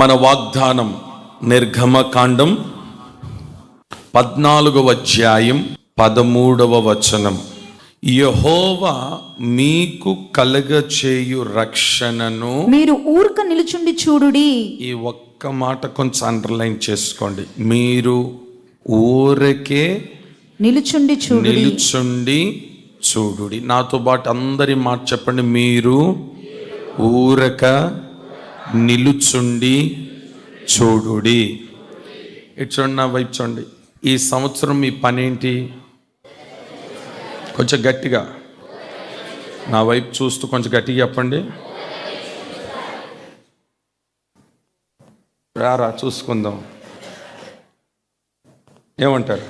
మన వాగ్దానం నిర్గమకాండం 14వ అధ్యాయం 13వ వచనం. యెహోవా మీకు కలగచేయు రక్షణను మీరు ఊరక నిలుచుండి చూడుడి. ఈ ఒక్క మాట కొంచెం అండర్లైన్ చేసుకోండి. మీరు ఊరకే నిలుచుండి చూడుడి. నాతో పాటు అందరి మాట చెప్పండి. మీరు ఊరక నిలుచుండి చూడుడి. ఇటు చూడండి, నా వైపు చూడండి. ఈ సంవత్సరం మీ పని ఏంటి? కొంచెం గట్టిగా నా వైపు చూస్తూ కొంచెం గట్టిగా చెప్పండి. రారా చూసుకుందాం. ఏమంటారు?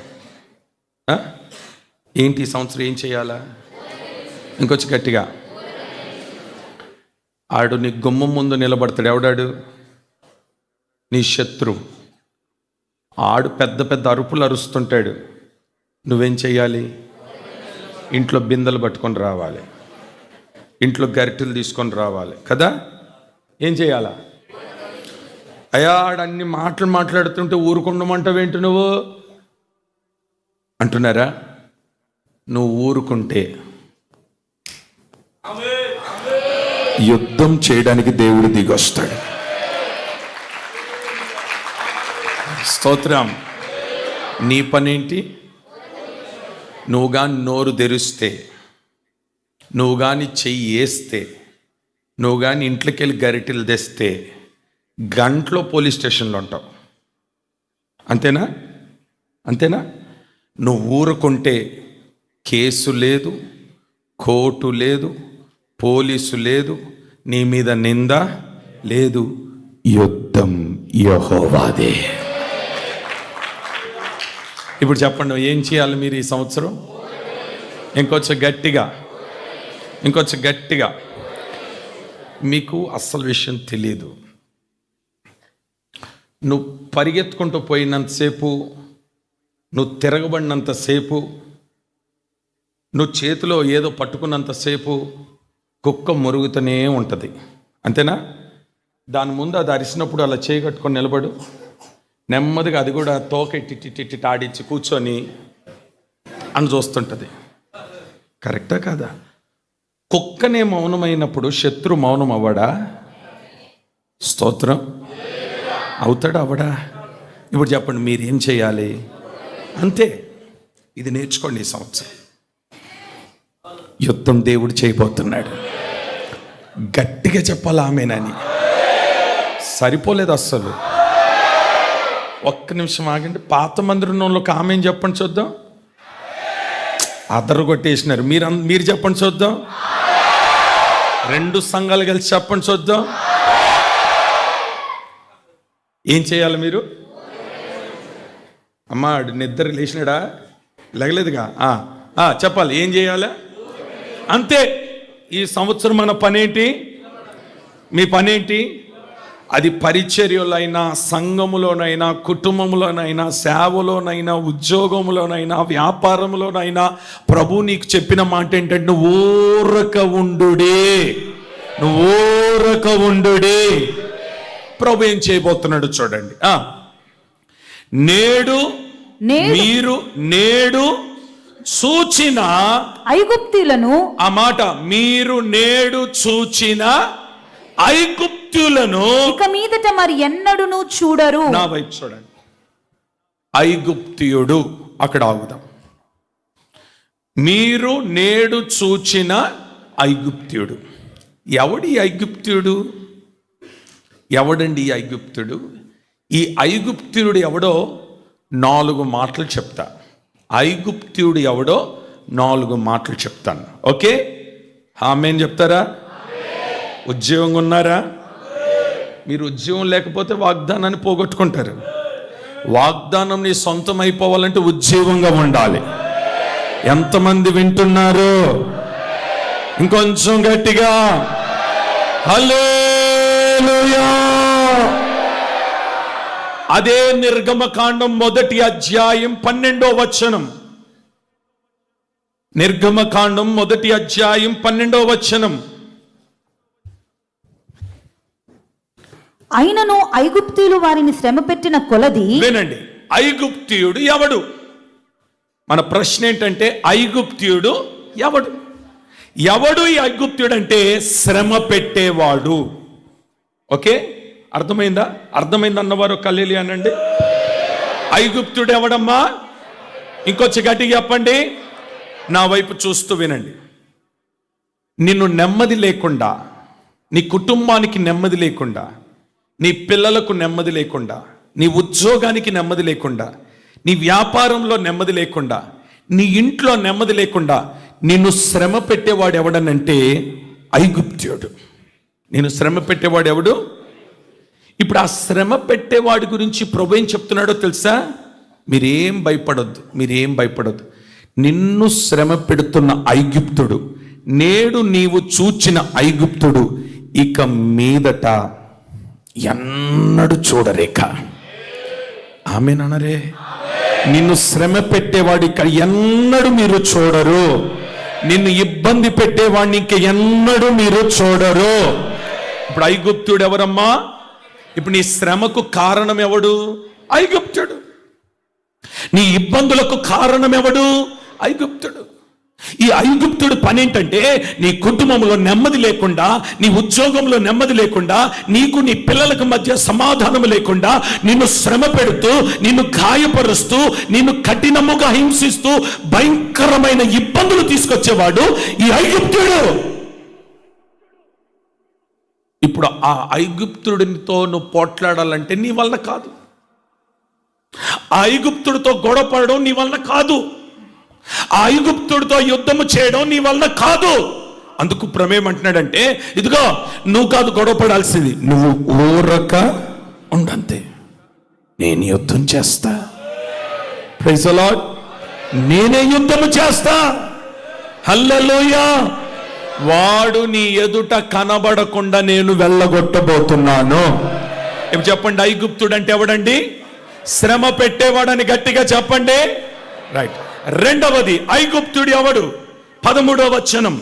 ఏంటి ఈ సంవత్సరం ఏం చేయాలా? ఇంకొంచెం గట్టిగా. ఆడు నీ గుమ్మం ముందు నిలబడతాడు. ఎవడాడు? నీ శత్రువు. ఆడు పెద్ద పెద్ద అరుపులు అరుస్తుంటాడు. నువ్వేం చెయ్యాలి? ఇంట్లో బిందెలు పట్టుకొని రావాలి, ఇంట్లో గరిటెలు తీసుకొని రావాలి కదా. ఏం చేయాలా? అయ్యా ఆడన్ని మాటలు మాట్లాడుతుంటే ఊరుకుండమంటావేంటి నువ్వు అంటున్నారా? నువ్వు ఊరుకుంటే యుద్ధం చేయడానికి దేవుడు దిగొస్తాడు. స్తోత్రం. నీ పనేంటి? నువ్వు కానీ నోరు తెరిస్తే, నువ్వు కానీ చెయ్యి వేస్తే, నువ్వు కానీ ఇంట్లోకి వెళ్ళి గరిటెలు తెస్తే గంటలో పోలీస్ స్టేషన్లో ఉంటావు. అంతేనా? అంతేనా? నువ్వు ఊరుకుంటే కేసు లేదు, కోర్టు లేదు, పోలీసు లేదు, నీ మీద నింద లేదు. యుద్ధం యెహోవాదే. ఇప్పుడు చెప్పండి, ఏం చేయాలి మీరు ఈ సంవత్సరం? ఇంకొంచెం గట్టిగా. మీకు అస్సలు విషయం తెలియదు. నువ్వు పరిగెత్తుకుంటూ పోయినంతసేపు, నువ్వు తిరగబడినంతసేపు, నువ్వు చేతిలో ఏదో పట్టుకున్నంతసేపు కుక్క మురుగుతూనే ఉంటుంది. అంతేనా? దాని ముందు అది అరిసినప్పుడు అలా చేయి కట్టుకొని నిలబడు. నెమ్మదిగా అది కూడా తోక ఇట్టి ఆడించి కూర్చొని అని చూస్తుంటుంది. కరెక్టా కాదా? కుక్కనే మౌనమైనప్పుడు శత్రు మౌనం అవ్వడా? స్తోత్రం. అవుతాడా అవ్వడా? ఇప్పుడు చెప్పండి, మీరేం చేయాలి? అంతే. ఇది నేర్చుకోండి ఈ సంవత్సరం. యుద్ధం దేవుడు చేయబోతున్నాడు. గట్టిగా చెప్పాలి ఆమెనని. సరిపోలేదు అస్సలు. ఒక్క నిమిషం ఆగండి. పాత మందిరంలో ఒక ఆమెను చెప్పండి చూద్దాం. అదరు కొట్టేసినారు. మీరు చెప్పండి చూద్దాం. 2 సంఘాలు కలిసి చెప్పండి చూద్దాం. ఏం చేయాలి మీరు? అమ్మా నిద్ర లేచినాడా? లెగలేదుగా. చెప్పాలి ఏం చేయాలి. అంతే. ఈ సంవత్సరం మన పనేంటి? మీ పనేంటి? అది పరిచర్యలైనా, సంఘములోనైనా, కుటుంబంలోనైనా, సేవలోనైనా, ఉద్యోగంలోనైనా, వ్యాపారంలోనైనా ప్రభు నీకు చెప్పిన మాట ఏంటంటే నువ్వు ఊరక ఉండుడే. ప్రభు ఏం చేయబోతున్నాడు చూడండి. నేడు చూచిన ఐగుప్తీయులను, ఆ మాట మీరు నేడు చూచిన ఐగుప్తులను ఇక మీదట మరి ఎన్నడూను చూడరు. నా వైపు చూడండి. ఐగుప్తియుడు. అక్కడ ఆగుదాం. మీరు నేడు చూచిన ఐగుప్త్యుడు. ఎవడి ఐగుప్త్యుడు? ఎవడండి ఈ ఐగుప్తుడు? ఈ ఐగుప్త్యుడు ఎవడో 4 మాటలు చెప్తా. ఐగుప్త్యుడు ఎవడో 4 మాటలు చెప్తాను. ఓకే? ఆమేన్ చెప్తారా? ఉద్యోగంగా ఉన్నారా? మీరు ఉద్యోగం లేకపోతే వాగ్దానాన్ని పోగొట్టుకుంటారు. వాగ్దానం నీ సొంతం అయిపోవాలంటే ఉద్యోగంగా ఉండాలి. ఎంతమంది వింటున్నారు? ఇంకొంచెం గట్టిగా హల్లెలూయా. అదే నిర్గమకాండం 1వ అధ్యాయం 12వ వచనం. నిర్గమకాండం 1వ అధ్యాయం 12వ వచనం. అయినను ఐగుప్తీయులు వారిని శ్రమ పెట్టిన కొలది. వినండి, ఐగుప్తీయుడు ఎవడు? మన ప్రశ్న ఏంటంటే ఐగుప్తీయుడు ఎవడు? ఎవడు ఈ ఐగుప్తీయుడు అంటే శ్రమ పెట్టేవాడు. ఓకే, అర్థమైందా? అర్థమైందన్నవారు కల్లేలి అనండి. ఐగుప్తుడు ఎవడమ్మా? ఇంకొచ్చి గట్టిగా చెప్పండి, నా వైపు చూస్తూ వినండి. నిన్ను నెమ్మది లేకుండా, నీ కుటుంబానికి నెమ్మది లేకుండా, నీ పిల్లలకు నెమ్మది లేకుండా, నీ ఉద్యోగానికి నెమ్మది లేకుండా, నీ వ్యాపారంలో నెమ్మది లేకుండా, నీ ఇంట్లో నెమ్మది లేకుండా నిన్ను శ్రమ పెట్టేవాడు ఎవడనంటే ఐగుప్త్యుడు. నేను శ్రమ పెట్టేవాడు ఎవడు? ఇప్పుడు ఆ శ్రమ పెట్టేవాడి గురించి ప్రభు ఏం చెప్తున్నాడో తెలుసా? మీరేం భయపడొద్దు. నిన్ను శ్రమ పెడుతున్న ఐగుప్తుడు, నేడు నీవు చూచిన ఐగుప్తుడు ఇక మీదట ఎన్నడు చూడరేక. ఆమేననరే. నిన్ను శ్రమ పెట్టేవాడు ఇక ఎన్నడు మీరు చూడరు. నిన్ను ఇబ్బంది పెట్టేవాడిని ఇంక ఎన్నడూ మీరు చూడరు. ఇప్పుడు ఐగుప్తుడు ఎవరమ్మా? ఇప్పుడు నీ శ్రమకు కారణం ఎవడు? ఐగుప్తుడు. నీ ఇబ్బందులకు కారణం ఎవడు? ఐగుప్తుడు. ఈ ఐగుప్తుడు పని ఏంటంటే నీ కుటుంబంలో నెమ్మది లేకుండా, నీ ఉద్యోగంలో నెమ్మది లేకుండా, నీకు నీ పిల్లలకు మధ్య సమాధానం లేకుండా నిన్ను శ్రమ పెడుతూ, నిన్ను గాయపరుస్తూ, నిన్ను కఠినముగా హింసిస్తూ భయంకరమైన ఇబ్బందులు తీసుకొచ్చేవాడు ఈ ఐగుప్తుడు. ఇప్పుడు ఆ ఐగుప్తుడితో నువ్వు పోట్లాడాలంటే నీ వల్ల కాదు. ఆ ఐగుప్తుడితో గొడవ పడడం నీ వల్ల కాదు. ఆ ఐగుప్తుడితో యుద్ధము చేయడం నీ వల్ల కాదు. అందుకు ప్రమేయమంటున్నాడంటే, ఇదిగో నువ్వు కాదు గొడవ పడాల్సింది, నువ్వు ఊరక ఉండంతే, నేను యుద్ధం చేస్తా. Praise the Lord. నేనే యుద్ధము చేస్తా. హల్లెలూయా. వాడు నీ ఎదుట కనబడకుండా నేను వెళ్ళగొట్టబోతున్నాను. ఏం చెప్పండి, ఐగుప్తుడు అంటే ఎవడండి? శ్రమ పెట్టేవాడని గట్టిగా చెప్పండి. రైట్. రెండవది, ఐగుప్తుడు ఎవడు? 13వ వచనం,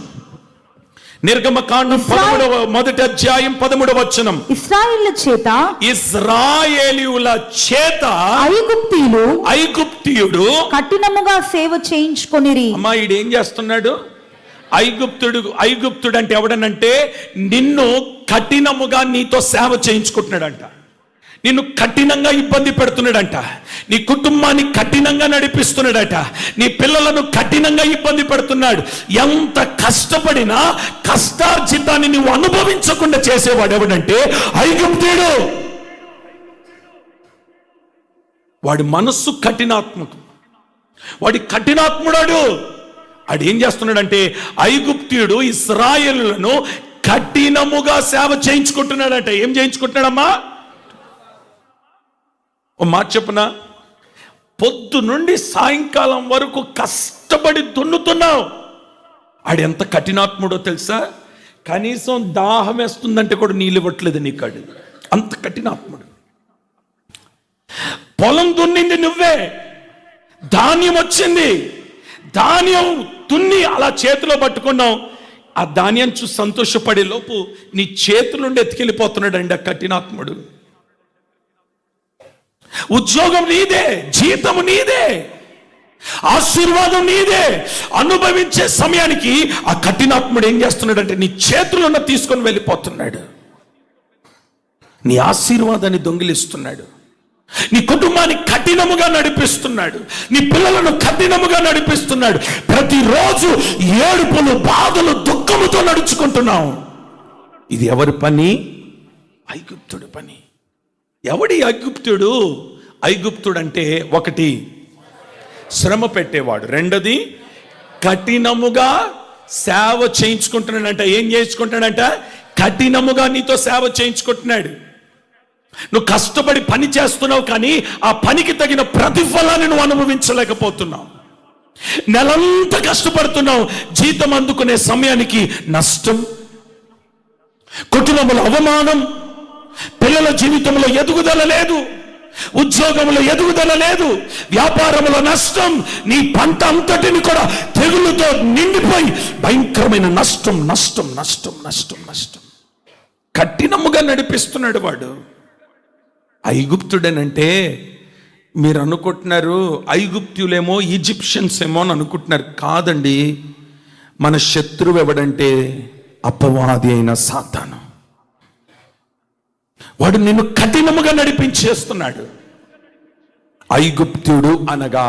నిర్గమకాండం 1వ అధ్యాయం 13వ వచనం. ఇశ్రాయేలీయుల చేత ఐగుప్తీయుడు కఠినముగా సేవ చేయించుకొనిరి. అమ్మా, ఈడేం చేస్తున్నాడు? ఐగుప్తుడు అంటే ఎవడనంటే నిన్ను కఠినముగా నీతో సేవ చేయించుకుంటున్నాడంట. నిన్ను కఠినంగా ఇబ్బంది పెడుతున్నాడంట. నీ కుటుంబాన్ని కఠినంగా నడిపిస్తున్నాడట. నీ పిల్లలను కఠినంగా ఇబ్బంది పెడుతున్నాడు. ఎంత కష్టపడినా కష్టార్జితాన్ని నువ్వు అనుభవించకుండా చేసేవాడు ఎవడంటే ఐగుప్తుడు. వాడి మనస్సు కఠినాత్మకం, వాడి కఠినాత్ముడాడు. వాడు ఏం చేస్తున్నాడంటే ఐగుప్తుడు ఇశ్రాయేలులను కఠినముగా సేవ చేయించుకుంటున్నాడంట. ఏం చేయించుకుంటున్నాడమ్మా? ఓ మాట చెప్పునా, పొద్దు నుండి సాయంకాలం వరకు కష్టపడి దున్నుతున్నావు. ఆడు ఎంత కఠినాత్ముడో తెలుసా? కనీసం దాహం వేస్తుందంటే కూడా నీళ్ళు ఇవ్వట్లేదు నీకాడు, అంత కఠినాత్ముడు. పొలం దున్నింది నువ్వే, ధాన్యం వచ్చింది, ధాన్యం దున్ని అలా చేతిలో పట్టుకున్నావు. ఆ ధాన్యం చూసి సంతోషపడే లోపు నీ చేతుల నుండి ఎత్తుకెళ్ళిపోతున్నాడండి ఆ కఠినాత్ముడు. ఉద్యోగం నీదే, జీతము నీదే, ఆశీర్వాదం నీదే. అనుభవించే సమయానికి ఆ కఠినాత్ముడు ఏం చేస్తున్నాడంటే నీ చేతులను తీసుకొని వెళ్ళిపోతున్నాడు. నీ ఆశీర్వాదాన్ని దొంగిలిస్తున్నాడు. నీ కుటుంబాన్ని కఠినముగా నడిపిస్తున్నాడు. నీ పిల్లలను కఠినముగా నడిపిస్తున్నాడు. ప్రతిరోజు ఏడుపులు, బాధలు, దుఃఖముతో నడుచుకుంటున్నావు. ఇది ఎవరి పని? ఐగుప్తుడి పని. ఎవడి ఐగుప్తుడు? ఐగుప్తుడు అంటే ఒకటి శ్రమ పెట్టేవాడు, రెండోది కఠినముగా సేవ చేయించుకుంటున్నాడంట. ఏం చేయించుకుంటాడంట? కఠినముగా నీతో సేవ చేయించుకుంటున్నాడు. నువ్వు కష్టపడి పని చేస్తున్నావు, కానీ ఆ పనికి తగిన ప్రతిఫలాన్ని నువ్వు అనుభవించలేకపోతున్నావు. నెలంతా కష్టపడుతున్నావు, జీతం అందుకునే సమయానికి నష్టం, కుటుంబంలో అవమానం, పిల్లల జీవితంలో ఎదుగుదల లేదు, ఉద్యోగంలో ఎదుగుదల లేదు, వ్యాపారంలో నష్టం, నీ పంట అంతటిని కూడా తెగులుతో నిండిపోయి భయంకరమైన నష్టం. కఠినముగా నడిపిస్తున్నాడు వాడు. ఐగుప్తుడనంటే మీరు అనుకుంటున్నారు ఐగుప్తులేమో ఈజిప్షియన్స్ ఏమో అని అనుకుంటున్నారు. కాదండి, మన శత్రువు ఎవడంటే అపవాది అయిన సాతాను. వాడు నిన్ను కఠినముగా నడిపించేస్తున్నాడు. ఐగుప్తుడు అనగా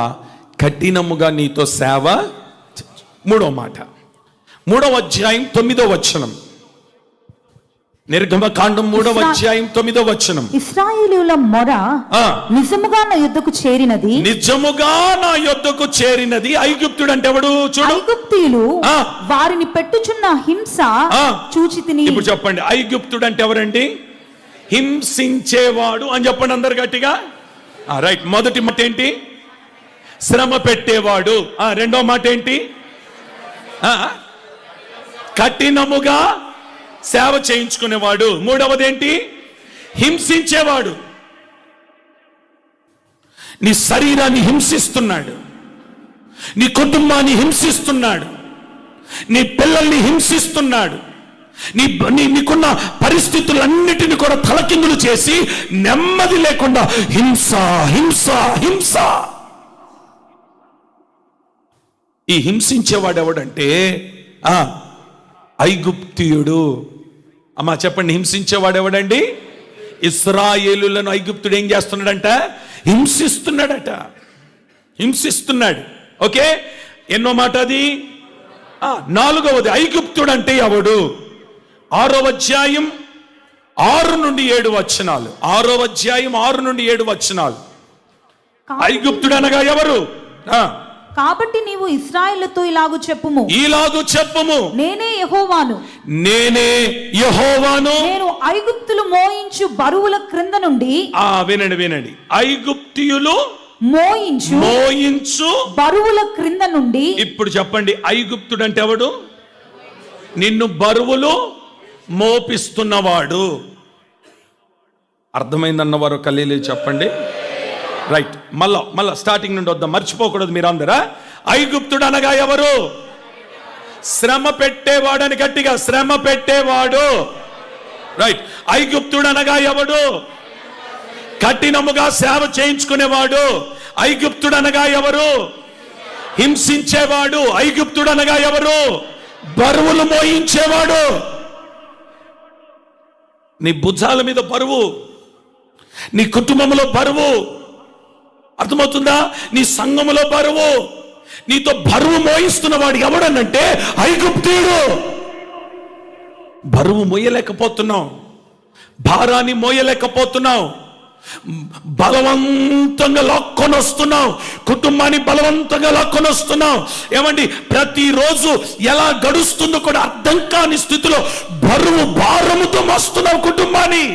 కఠినముగా నీతో సేవ. మూడో మాట, 3వ అధ్యాయం 9వ వచనం. నిర్గమకాండం 3వ అధ్యాయం 9వ వచనం. ఇశ్రాయేలీయుల మొర నిజముగా నా యొద్దకు చేరినది, నిజముగా నా యొద్దకు చేరినది. ఐగుప్తుడు అంటే ఎవడు? చూడు, ఐగుప్తీయులు వారిని పెట్టుచున్న హింస చూచితిని. ఇప్పుడు చెప్పండి, ఐగుప్తుడు అంటే ఎవరండి? హింసించేవాడు అని చెప్పండి అందరు గట్టిగా. రైట్. మొదటి మాట ఏంటి? శ్రమ పెట్టేవాడు. రెండో మాట ఏంటి? కఠినముగా సేవ చేయించుకునేవాడు. మూడవది ఏంటి? హింసించేవాడు. నీ శరీరాన్ని హింసిస్తున్నాడు, నీ కుటుంబాన్ని హింసిస్తున్నాడు, నీ పిల్లల్ని హింసిస్తున్నాడు, నీకున్న పరిస్థితులన్నిటిని కూడా తలకిందులు చేసి నెమ్మది లేకుండా హింస హింస హింస. ఈ హింసించేవాడు ఎవడంటే ఐగుప్తీయుడు. అమ్మా చెప్పండి, హింసించేవాడు ఎవడండి? ఇశ్రాయేలులను ఐగుప్తుడు ఏం చేస్తున్నాడంట? హింసిస్తున్నాడట, హింసిస్తున్నాడు. ఓకే, ఎన్నో మాట అది? 4వది, ఐగుప్తుడు అంటే ఎవడు? 6వ అధ్యాయం 6 నుండి 7 వచనాలు. 6వ అధ్యాయం 6 నుండి 7 వచనాలు. ఐగుప్తుడు అనగా ఎవరు? కాబట్టి నీవు ఇశ్రాయేలుతో ఇలాగు చెప్పుము, నేనే యెహోవాను, నేను ఐగుప్తులు మోయించు బరువుల క్రింద నుండి. వినండి, ఐగుప్తీయులు మోయించు బరువుల క్రింద నుండి. ఇప్పుడు చెప్పండి, ఐగుప్తుడు అంటే ఎవడు? నిన్ను బరువులు మోపిస్తున్నవాడు. అర్థమైందన్నవారు కలీలి చెప్పండి. రైట్. మళ్ళా స్టార్టింగ్ నుండి వద్దాం, మర్చిపోకూడదు మీరందరా. ఐగుప్తుడు అనగా ఎవరు? శ్రమ పెట్టేవాడని గట్టిగా, శ్రమ పెట్టేవాడు. రైట్. ఐగుప్తుడు అనగా ఎవడు? కఠినముగా సేవ చేయించుకునేవాడు. ఐగుప్తుడు అనగా ఎవరు? హింసించేవాడు. ఐగుప్తుడు అనగా ఎవరు? బరువులు మోయించేవాడు. నీ భుజాల మీద బరువు, నీ కుటుంబంలో బరువు, అర్థమవుతుందా? నీ సంఘములో బరువు, నీతో బరువు మోయిస్తున్నవాడు ఎవడనంటే ఐగుప్తీయుడు. బరువు మోయలేకపోతున్నావు, భారాన్ని మోయలేకపోతున్నావు, బలవంతంగా లాక్కొని వస్తున్నావు, కుటుంబాన్ని బలవంతంగా లాక్కొని వస్తున్నావు. ఏమండి, ప్రతిరోజు ఎలా గడుస్తుందో కూడా అర్థం కాని స్థితిలో బరువు భారముతో మోస్తున్నావు కుటుంబాన్ని.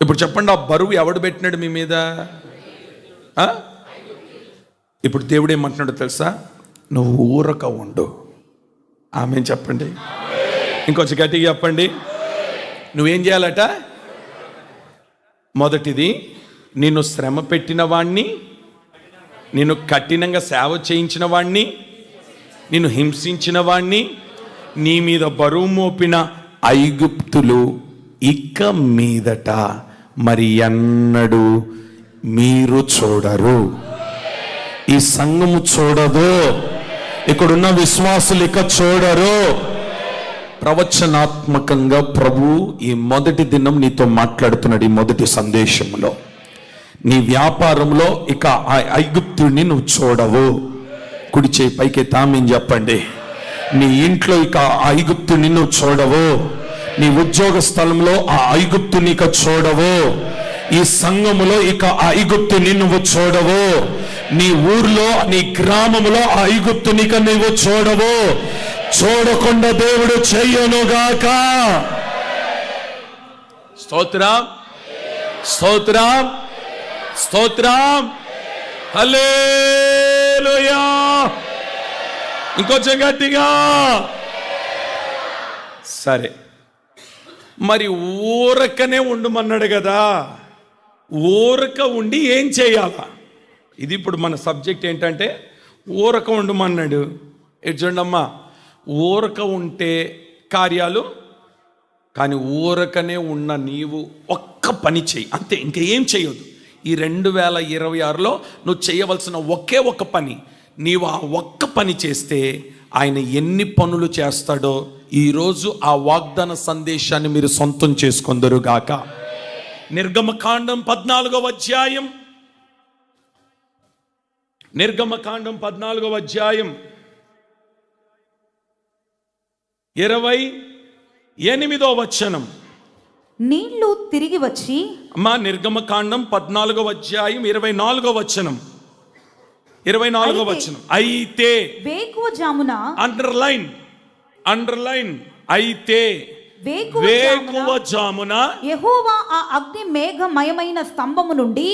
ఇప్పుడు చెప్పండి, ఆ బరువు ఎవడు పెట్టినాడు మీ మీద? ఇప్పుడు దేవుడు ఏమంటున్నాడు తెలుసా? నువ్వు ఊరక ఉండు. ఆమె చెప్పండి, ఇంకొంచెం గట్టిగా చెప్పండి. నువ్వేం చేయాలట? మొదటిది, నిన్ను శ్రమ పెట్టిన వాణ్ణి, నిన్ను కఠినంగా సేవ చేయించిన వాణ్ణి, నిన్ను హింసించిన వాణ్ణి, నీ మీద బరువు మోపిన ఐగుప్తులు ఇక మీదట మరి ఎన్నడూ మీరు చూడరు. ఈ సంఘము చూడదు, ఇక్కడున్న విశ్వాసులు ఇక చూడరు. ప్రవచనాత్మకంగా ప్రభు ఈ మొదటి దినం నీతో మాట్లాడుతున్నాడు. ఈ మొదటి సందేశంలో నీ వ్యాపారంలో ఇక ఆ ఐగుప్తుడిని నువ్వు చూడవు. కుడి చేయి పైకి తామని చెప్పండి. నీ ఇంట్లో ఇక ఆ ఐగుప్తుడిని నువ్వు చూడవు. నీ ఉద్యోగ స్థలంలో ఆ ఐగుప్తుని ఇక చూడవు. ఈ సంఘములో ఇక ఆ ఐగుప్తుని నువ్వు చూడవు. నీ ఊర్లో, నీ గ్రామంలో ఆ ఐగుప్తుని ఇక నువ్వు చూడవు. చూడకుండా దేవుడు చెయ్యనుగాక. స్తోత్రం, స్తోత్రం, స్తోత్రం, హల్లెలూయా. ఇంకొంచెం గట్టిగా. సరే, మరి ఊరకనే ఉండమన్నాడు కదా, ఊరక ఉండి ఏం చేయాలా? ఇది ఇప్పుడు మన సబ్జెక్ట్ ఏంటంటే ఊరక ఉండమన్నాడు. చూడమ్మా, ఊరక ఉంటే కార్యాలు, కానీ ఊరకనే ఉన్న నీవు ఒక్క ఒక్క పని చెయ్యి, అంతే, ఇంకా ఏం చేయొద్దు. ఈ 2026లో నువ్వు చేయవలసిన ఒకే ఒక్క పని, నీవు ఆ ఒక్క పని చేస్తే ఆయన ఎన్ని పనులు చేస్తాడో ఈరోజు ఆ వాగ్దాన సందేశాన్ని మీరు సొంతం చేసుకొందరుగాక. నిర్గమకాండం 14వ అధ్యాయం, నిర్గమకాండం 14వ అధ్యాయం 28వ వచనం. నీళ్లు తిరిగి వచ్చి, అమ్మా, నిర్గమకాండం 14వ అధ్యాయం 24వ వచనం. 24వ వచనం. అయితే వేకువజామున, అండర్లైన్, అయితే వేకువజామున యెహోవా ఆ అగ్ని మేఘమయమైన స్తంభము నుండి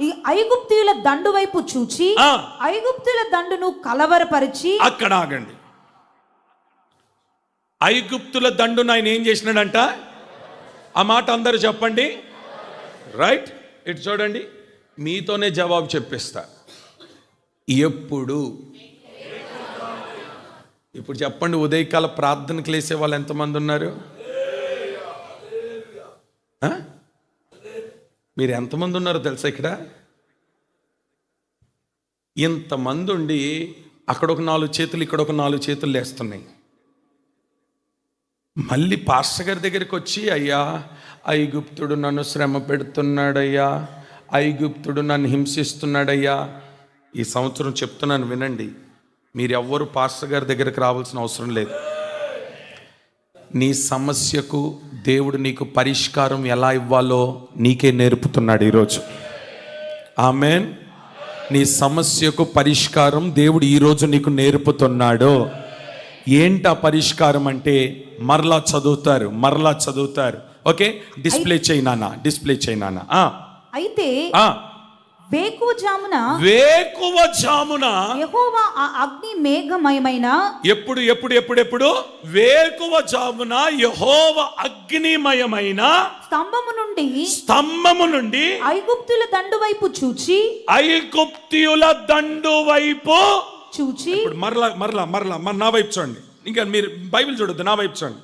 ఈ ఐగుప్తీయుల దండు వైపు చూచి ఐగుప్తీయుల దండును కలవరపరిచి. అక్కడ ఆగండి. ఐగుప్తుల దండును ఆయన ఏం చేసినాడంట? ఆ మాట అందరూ చెప్పండి. రైట్, ఇటు చూడండి, మీతోనే జవాబు చెప్పిస్తా. ఇప్పుడు చెప్పండి, ఉదయకాల ప్రార్థనకు లేసే వాళ్ళు ఎంతమంది ఉన్నారు? మీరు ఎంతమంది ఉన్నారో తెలుసా? ఇక్కడ ఇంతమంది ఉండి అక్కడ ఒక 4 చేతులు, ఇక్కడ ఒక 4 చేతులు లేస్తున్నాయి. మళ్ళీ పాస్టర్ గారి దగ్గరికి వచ్చి, అయ్యా ఐగుప్తుడు నన్ను శ్రమ పెడుతున్నాడయ్యా, ఐగుప్తుడు నన్ను హింసిస్తున్నాడయ్యా. ఈ సంవత్సరం చెప్తున్నాను వినండి, మీరెవ్వరూ పాస్టర్ గారి దగ్గరికి రావాల్సిన అవసరం లేదు. నీ సమస్యకు దేవుడు నీకు పరిష్కారం ఎలా ఇవ్వాలో నీకే నేర్పుతున్నాడు ఈరోజు. ఆమేన్. నీ సమస్యకు పరిష్కారం దేవుడు ఈరోజు నీకు నేర్పుతున్నాడు. ఏంటా పరిష్కారం అంటే మరలా చదువుతారు. ఓకే, డిస్ప్లే చేయనా. అయితే వేకువజామున యెహోవా ఆ అగ్ని మేఘమయమైన, ఎప్పుడు వేకువజామున యెహోవా అగ్నిమయమైన స్తంభము నుండి ఐగుప్తుల దండు వైపు చూచి మరలా నా వైపు చూడండి. ఇంకా మీరు బైబిల్ చూడొద్దు, నా వైపు చూడండి.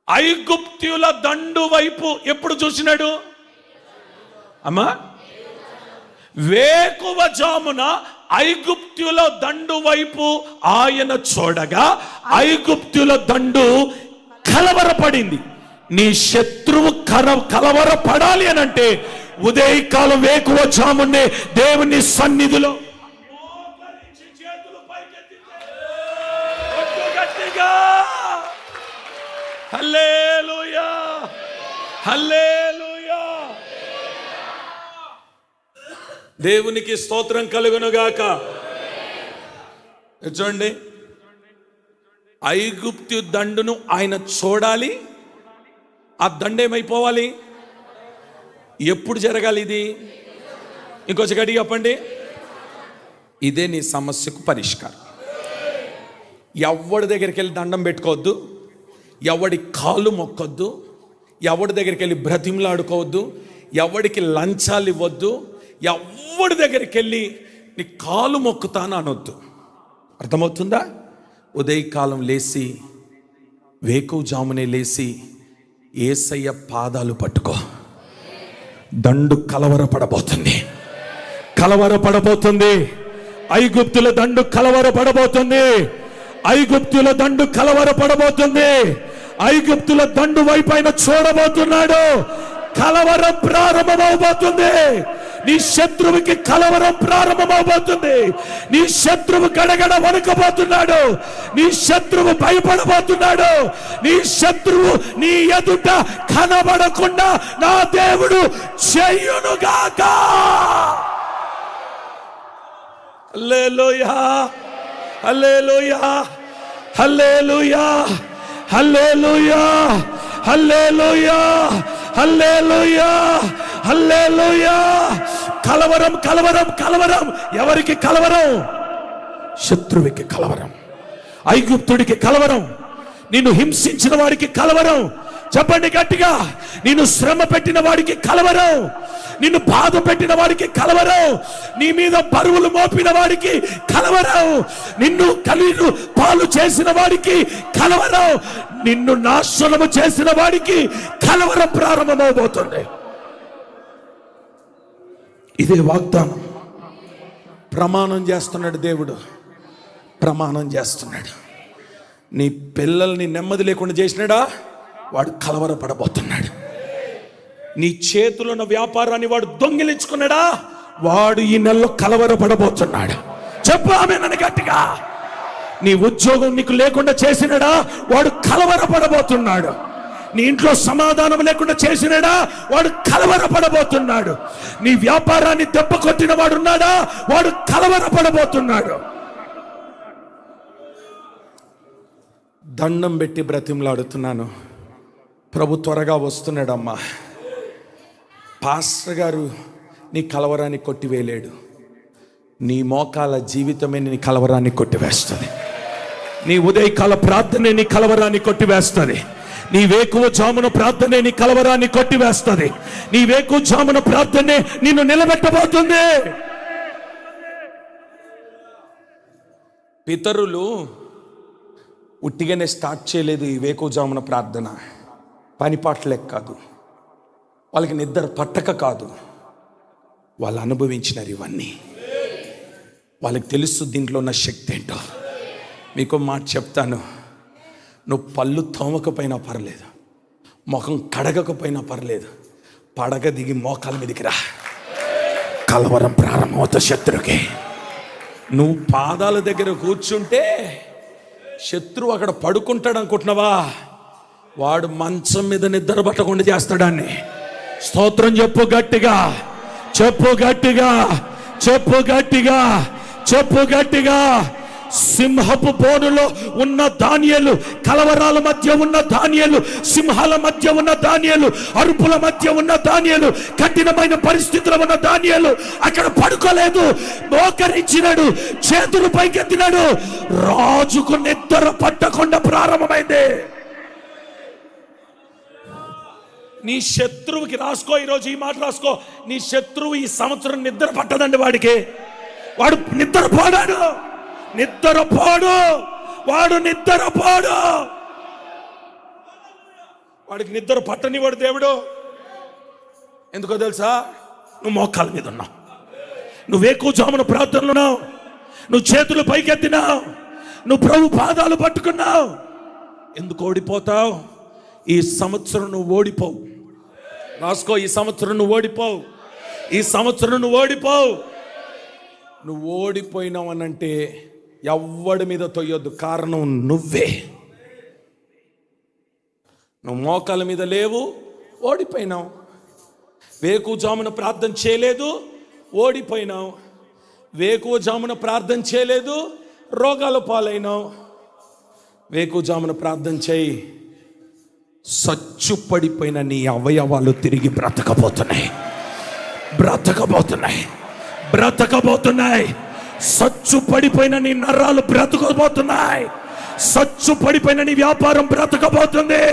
ఐగుప్తుల దండు వైపు ఎప్పుడు చూసినాడు? అమ్మా, వేకువజామున ఐగుప్తుల దండు వైపు ఆయన చూడగా ఐగుప్తుల దండు కలవరపడింది. నీ శత్రువు కలవరపడాలి అని అంటే ఉదయకాలం వేకువజామునే దేవుని సన్నిధిలో హల్లెలూయా, హల్లెలూయా, దేవునికి స్తోత్రం కలుగునుగాక. చూడండి, ఐగుప్తు దండును ఆయన చూడాలి. ఆ దండు ఏమైపోవాలి? ఎప్పుడు జరగాలి ఇది? ఇంకొంచెం గట్టిగా చెప్పండి. ఇదే నీ సమస్యకు పరిష్కారం. ఎవడి దగ్గరికి వెళ్ళి దండం పెట్టుకోవద్దు, ఎవడి కాలు మొక్కొద్దు, ఎవడి దగ్గరికి వెళ్ళి బ్రతిమలాడుకోవద్దు, ఎవడికి లంచాలు ఇవ్వద్దు, ఎవడి దగ్గరికి వెళ్ళి నీ కాలు మొక్కుతాను అనొద్దు. అర్థమవుతుందా? ఉదయకాలం లేచి వేకువజామునే లేచి యేసయ్య పాదాలు పట్టుకో. దండు కలవరపడబోతుంది. ఐగుప్తుల దండు కలవరపడబోతుంది. ఐగుప్తుల దండు వైపు ఆయన చూడబోతున్నాడు. కలవరం ప్రారంభమవబోతుంది. నీ శత్రువుకి కలవరం ప్రారంభమవబోతుంది. నీ శత్రువు గడగడ వణకబోతున్నాడు. నీ శత్రువు భయపడబోతున్నాడు. నీ శత్రువు నీ ఎదుట కనబడకుండా నా దేవుడు చేయునుగాక. హల్లెలూయా, హల్లెలూయా, హల్లెలూయా, హల్లెలూయా, హల్లెలూయా, హల్లెలూయా, హల్లెలూయా. కలవరం, కలవరం, కలవరం. ఎవరికి కలవరం? శత్రువుకి కలవరం, ఐగుప్తుడికి కలవరం, నిన్ను హింసించిన వాడికి కలవరం. చెప్పండి గట్టిగా. నిన్ను శ్రమ పెట్టిన వాడికి కలవరం, నిన్ను బాధ పెట్టిన వాడికి కలవరం, నీ మీద బరువులు మోపిన వాడికి కలవరం, నిన్ను కలీలు పాలు చేసిన వాడికి కలవరం, నిన్ను నాశనము చేసిన వాడికి కలవరం ప్రారంభమవబోతుంది. ఇదే వాగ్దానం. ప్రమాణం చేస్తున్నాడు దేవుడు, ప్రమాణం చేస్తున్నాడు. నీ పిల్లల్ని నెమ్మది లేకుండా చేసినాడా, వాడు కలవరపడబోతున్నాడు. నీ చేతిలో ఉన్న వ్యాపారాన్ని వాడు దొంగిలించుకున్నాడా, వాడు ఈ నెలలో కలవరపడబోతున్నాడు. చెప్పు ఆమేనని గట్టిగా. నీ ఉద్యోగం నీకు లేకుండా చేసినాడా, వాడు కలవరపడబోతున్నాడు. నీ ఇంట్లో సమాధానం లేకుండా చేసినాడా, వాడు కలవరపడబోతున్నాడు. నీ వ్యాపారాన్ని దెబ్బ కొట్టిన వాడు ఉన్నాడా, వాడు కలవరపడబోతున్నాడు. దండం పెట్టి బ్రతిమలాడుతున్నాను, ప్రభు త్వరగా వస్తున్నాడమ్మా. పాస్టర్ గారు నీ కలవరాన్ని కొట్టివేయలేడు, నీ మోకాల జీవితమే నీ కలవరాన్ని కొట్టివేస్తుంది. నీ ఉదయకాల ప్రార్థనే నీ కలవరాన్ని కొట్టివేస్తుంది. నీ వేకువ జామున ప్రార్థనే నీ కలవరాన్ని కొట్టివేస్తుంది. నీ వేకువ జామున ప్రార్థనే నిన్ను నిలబెట్టబోతుంది. పితరులు ఉట్టిగానే స్టార్ట్ చేయలేదు ఈ వేకువ జామున ప్రార్థన. పనిపాట్లేక కాదు, వాళ్ళకి నిద్ర పట్టక కాదు, వాళ్ళు అనుభవించినారు ఇవన్నీ. వాళ్ళకి తెలుసు దీంట్లో ఉన్న శక్తి ఏంటో. మీకు మాట చెప్తాను, నువ్వు పళ్ళు తోమకపోయినా పర్లేదు, ముఖం కడగకపోయినా పర్లేదు, పడగ దిగి మోకాల మీదకి రా, కలవరం ప్రారంభమవుతా శత్రువుకి. నువ్వు పాదాల దగ్గర కూర్చుంటే శత్రువు అక్కడ పడుకుంటాడు అనుకుంటున్నావా, వాడు మంచం మీద నిద్ర పట్టకుండా చేస్తాడాన్ని. స్తోత్రం చెప్పు గట్టిగా, చెప్పు గట్టిగా, చెప్పు గట్టిగా, చెప్పు గట్టిగా. సింహపు బోనులో ఉన్న దానియేలు, కలవరాల మధ్య ఉన్న దానియేలు, సింహాల మధ్య ఉన్న దానియేలు, అరుపుల మధ్య ఉన్న దానియేలు, కఠినమైన పరిస్థితుల్లో ఉన్న దానియేలు అక్కడ పడుకోలేదు, మోకరించినాడు, చేతులు పైకెత్తినాడు. రాజుకు నిద్ర పట్టకుండా ప్రారంభమైంది. నీ శత్రువుకి రాసుకో, ఈరోజు ఈ మాట రాసుకో, నీ శత్రువు ఈ సంవత్సరం నిద్ర పట్టదండి. వాడికి వాడు నిద్రపోడాడు, నిద్రపోడు, వాడు నిద్రపోడు. వాడికి నిద్ర పట్టని వాడు దేవుడు. ఎందుకో తెలుసా, నువ్వు మోకాల మీద ఉన్నావు, నువ్వు వేకువ జామున ప్రార్థనలు ఉన్నావు, నువ్వు చేతులు పైకెత్తినావు, నువ్వు ప్రభు పాదాలు పట్టుకున్నావు. ఎందుకు ఓడిపోతావు? ఈ సంవత్సరం నువ్వు ఓడిపోవు. రాసుకో, ఈ సంవత్సరం నువ్వు ఓడిపోవు, ఈ సంవత్సరం నువ్వు ఓడిపోవు. నువ్వు ఓడిపోయినావు అనంటే ఎవ్వడి మీద తొయ్యొద్దు, కారణం నువ్వే. నువ్వు మోకాల మీద లేవు, ఓడిపోయినావు. వేకువ జామున ప్రార్థన చేయలేదు, ఓడిపోయినావు. వేకువ జామున ప్రార్థన చేయలేదు, రోగాల పాలైనావు. వేకువ జామున ప్రార్థన చేయి, సచ్చుపడిపోయిన నీ అవయవాలు తిరిగి బ్రతకబోతున్నాయి, బ్రతకబోతున్నాయి, బ్రతకబోతున్నాయి. సచ్చు పడిపోయిన నీ నరాలు బ్రతకబోతున్నాయి, సచ్చు పడిపోయిన నీ వ్యాపారం బ్రతకబోతుంది,